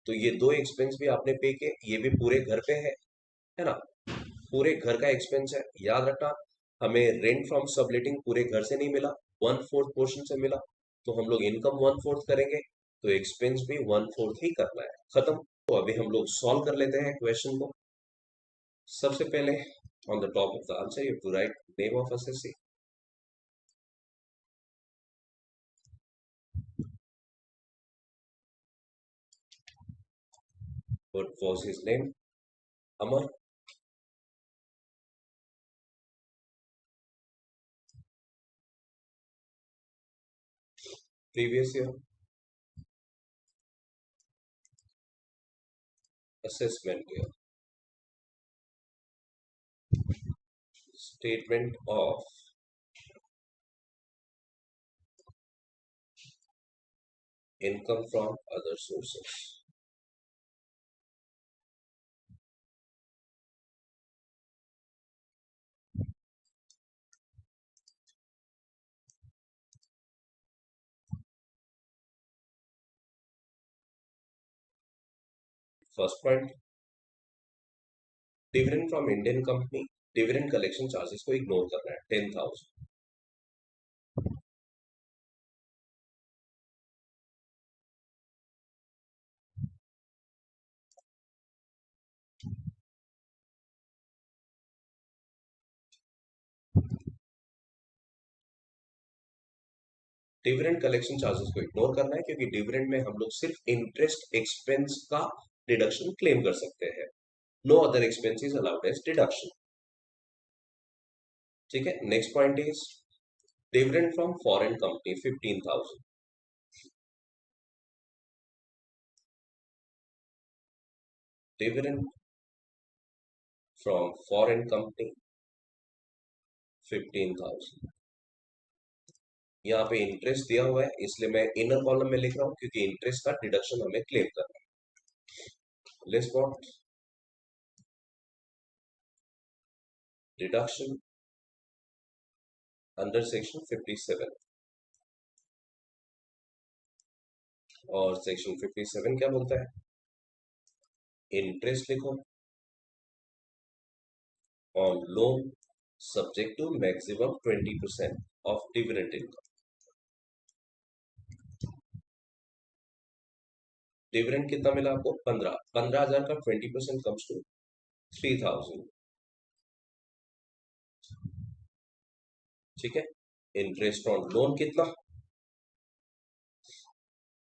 तो ये दो एक्सपेंस भी आपने पे किए, ये भी पूरे घर पे है ना, पूरे घर का एक्सपेंस है। याद रखना, हमें रेंट फ्रॉम सबलेटिंग पूरे घर से नहीं मिला, 1/4 पोर्शन से मिला, तो हम लोग इनकम 1/4 करेंगे तो एक्सपेंस भी 1/4 ही करना है। खत्म। तो अभी हम लोग सॉल्व कर लेते हैं क्वेश्चन को। सबसे पहले on the top of the answer you have to write name of assessee, what was his name? Amar. Previous year, assessment year, statement of income from other sources. First point, dividend from Indian company, dividend collection charges को ignore करना है 10,000। Dividend collection charges को ignore करना है क्योंकि dividend में हम लोग सिर्फ इंटरेस्ट एक्सपेंस का डिडक्शन क्लेम कर सकते हैं। No other expenses allowed as deduction. ठीक है, next point is dividend from foreign company 15,000। Dividend from foreign company 15,000। यहाँ पे इंटरेस्ट दिया हुआ है इसलिए मैं इनर कॉलम में लिख रहा हूँ क्योंकि इंटरेस्ट का डिडक्शन हमें क्लेम करना है। Let's what deduction under section 57। और सेक्शन 57 क्या बोलता है? इंटरेस्ट लिखो on loan subject to maximum 20% of dividend income. Dividend कितना मिला आपको? 15,000 का 20% कम्स टू 3,000। ठीक है, इंटरेस्ट ऑन लोन कितना?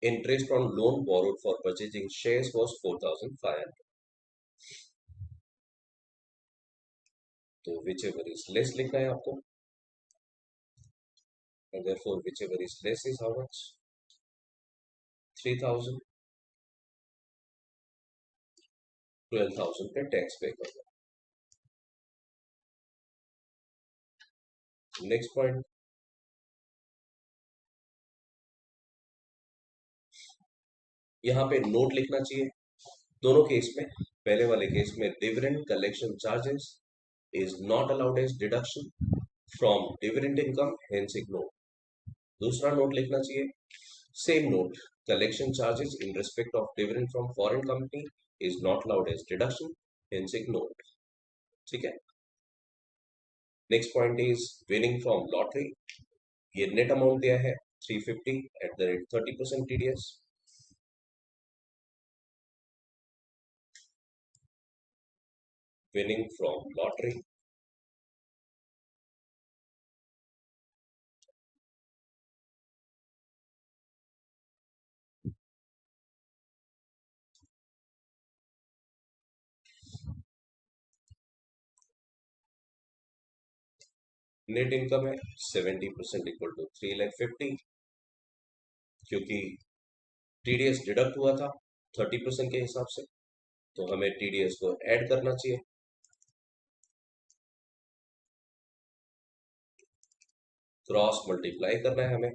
Interest on loan borrowed for purchasing shares was 4,500। तो विच एवर इज लेस लिखना है आपको, and therefore whichever is less is how much? 3,000। 12,000 पे टैक्स पे करना। नेक्स्ट पॉइंट, यहाँ पे नोट लिखना चाहिए दोनों केस में। पहले वाले केस में dividend collection charges is not allowed as deduction from dividend income, hence ignore. दूसरा नोट लिखना चाहिए same note, collection charges in respect of dividend from foreign company is not allowed as deduction, hence ignore. ठीक है, next point is winning from lottery. ये net amount दिया है 350 at the rate 30% TDS. Winning from lottery net income है 70% equal to 3,50,000 क्योंकि TDS deduct हुआ था 30% के हिसाब से, तो हमें टीडीएस को ऐड करना चाहिए। क्रॉस मल्टीप्लाई करना है हमें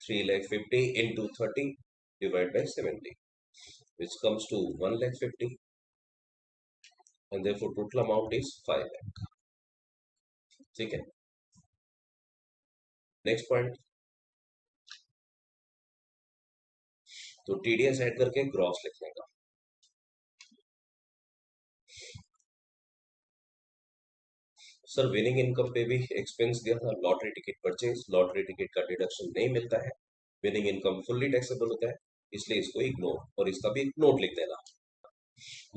3,50,000 into 30 divide by 70 which comes to 1,50,000 and therefore total amount is 5 lakh. ठीक है, नेक्स्ट पॉइंट, तो टीडीएस ऐड करके ग्रॉस लिखने का। सर विनिंग इनकम पे भी एक्सपेंस दिया था lottery ticket purchase, lottery ticket का डिडक्शन नहीं मिलता है। विनिंग इनकम फुल्ली टैक्सेबल होता है इसलिए इसको इग्नोर, और इसका भी एक नोट लिख देना।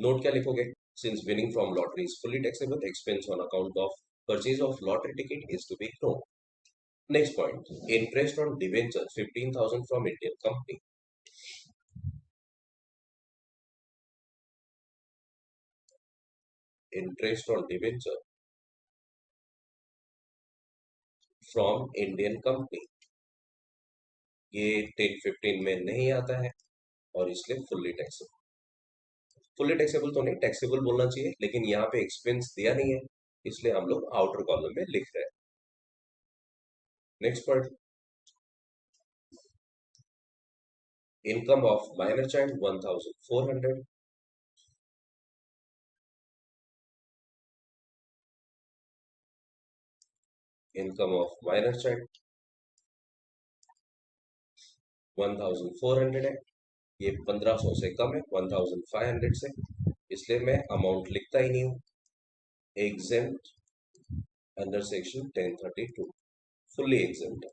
नोट क्या लिखोगे? Since winning from lottery is fully taxable, expense on account of purchase of lottery ticket is to be ignore. Next point, interest on debenture 15,000 from Indian company. Interest on debenture from Indian company, ये 10-15 में नहीं आता है और इसलिए fully taxable. Fully taxable तो नहीं, taxable बोलना चाहिए, लेकिन यहाँ पे एक्सपेंस दिया नहीं है इसलिए हम लोग आउटर कॉलम में लिख रहे हैं। Next point, income of minor child 1,400। Income of minor child 1,400 है, ये 1,500 से कम है 1,500 से, इसलिए मैं अमाउंट लिखता ही नहीं हूँ। exempt under section 1032, fully exempt है।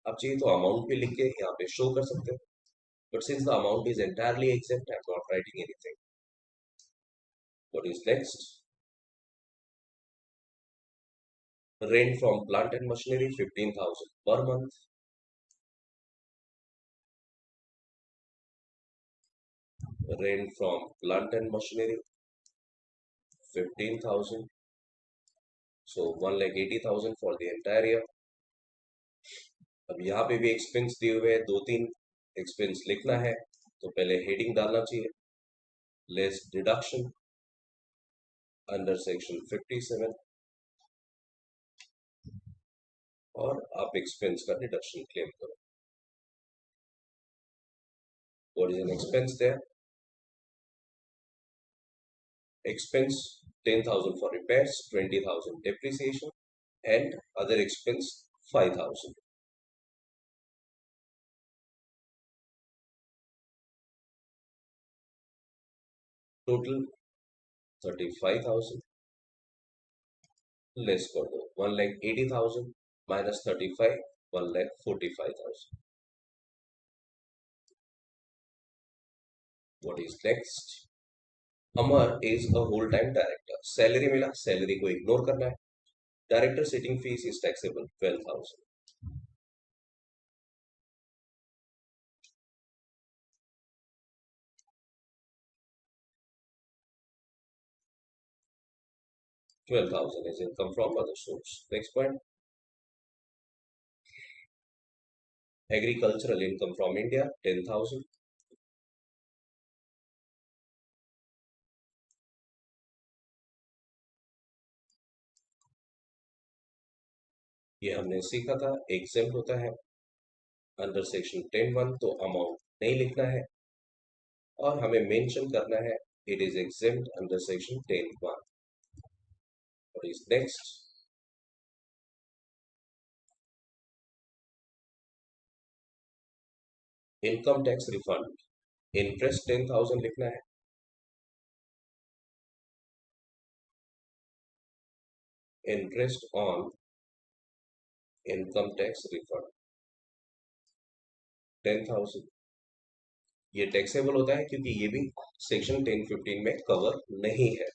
अब चाहिए तो अमाउंट भी लिख के यहाँ पे शो कर सकते हैं, but since the amount is entirely exempt I am not writing anything. What is next? Rent from plant and machinery 15,000 per month. Rent from plant and machinery 15,000. So 1,80,000 for the entire year. अब यहाँ पे भी expense दिए हुए हैं, दो तीन expense लिखना है, तो पहले हेडिंग डालना चाहिए, लेस डिडक्शन अंडर सेक्शन 57, और आप एक्सपेंस का डिडक्शन क्लेम करो। What is an expense there? Expense 10,000 for repairs, 20,000 depreciation, and other expense 5,000. Total 35,000, less कर दो 1,80,000 minus 35, 1,45,000. What is next? Amar is a whole time director. Salary मिला, salary को ignore करना है। Director sitting fees is taxable 12,000. 12,000 is income from other source. Next point. Agricultural income from India 10,000. ये हमने सीखा था, एग्जेम्प्ट होता है अंडर सेक्शन 10(1), तो अमाउंट नहीं लिखना है, और हमें मेंशन करना है it is exempt under section 10(1). What is next? Income tax refund, interest 10,000 लिखना है, interest on income tax refund 10,000. ये टैक्सेबल होता है क्योंकि ये भी सेक्शन 1015 में कवर नहीं है।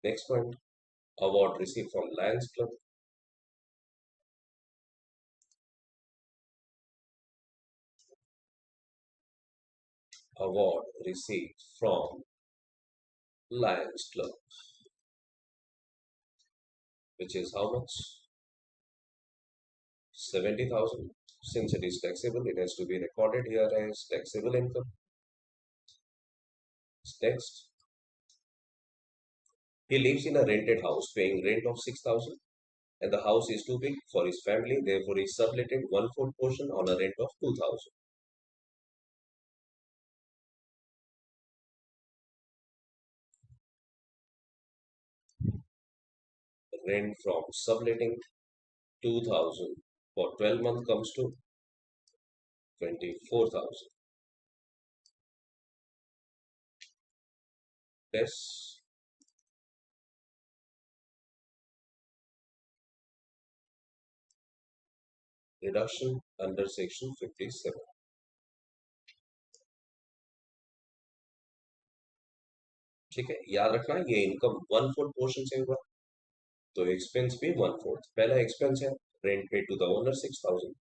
Next point, award receive from Lions club, award received from Lions Club, which is how much? 70,000. Since it is taxable, it has to be recorded here as taxable income. Next, he lives in a rented house paying rent of 6,000, and the house is too big for his family, therefore he subletted 1/4 portion on a rent of 2,000. Rent from subletting 2,000 for 12 months comes to 24,000. Less reduction under section 57. ठीक है, याद रखना ये income 1/4 portion से हुआ, तो expense भी 1/4. पहला एक्सपेंस है रेंट पे to the owner 6,000.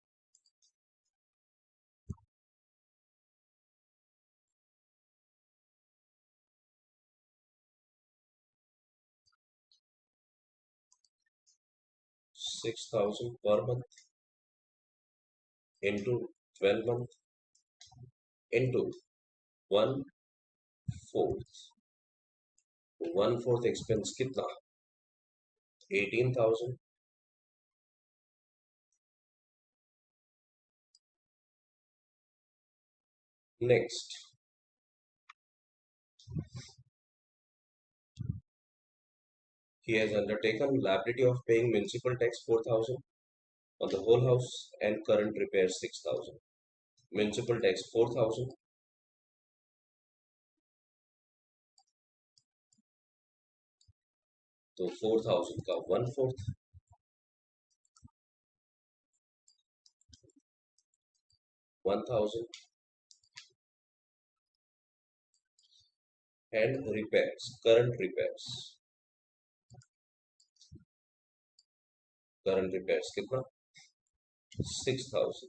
$6,000 per month into 12 month into 1/4. 1/4 expense कितना? 18,000. Next, he has undertaken liability of paying municipal tax 4,000 on the whole house and current repairs 6,000. Municipal tax 4,000. तो 4000 का 1/4, 1000 and repairs, current repairs कितना 6000,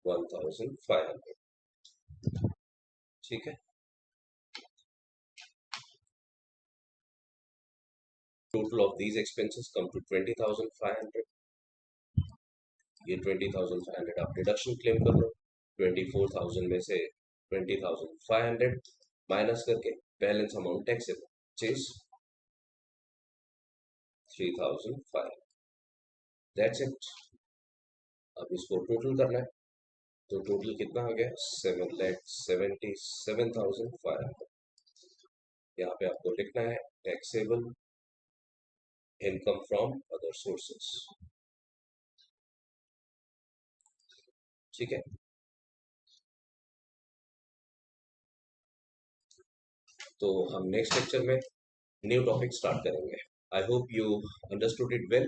1500, ठीक है। Total of these expenses come to 20,500। ये 20,500 आप deduction claim कर लो। 24,000 में से 20,500 माइनस करके बैलेंस अमाउंट टैक्सेबल चीज 3,500। That's it. अब इसको टोटल करना है, तो टोटल कितना आ गया 7,77,500। यहाँ पे आपको लिखना है taxable income from other sources, ठीक है। तो हम नेक्स्ट लेक्चर में न्यू टॉपिक स्टार्ट करेंगे। I hope you understood it well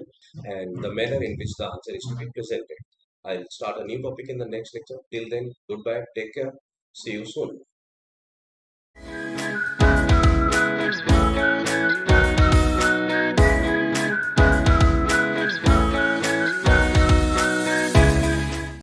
and the manner in which the answer is to be presented. I'll start a new topic in the next lecture. Till then, goodbye, take care, see you soon.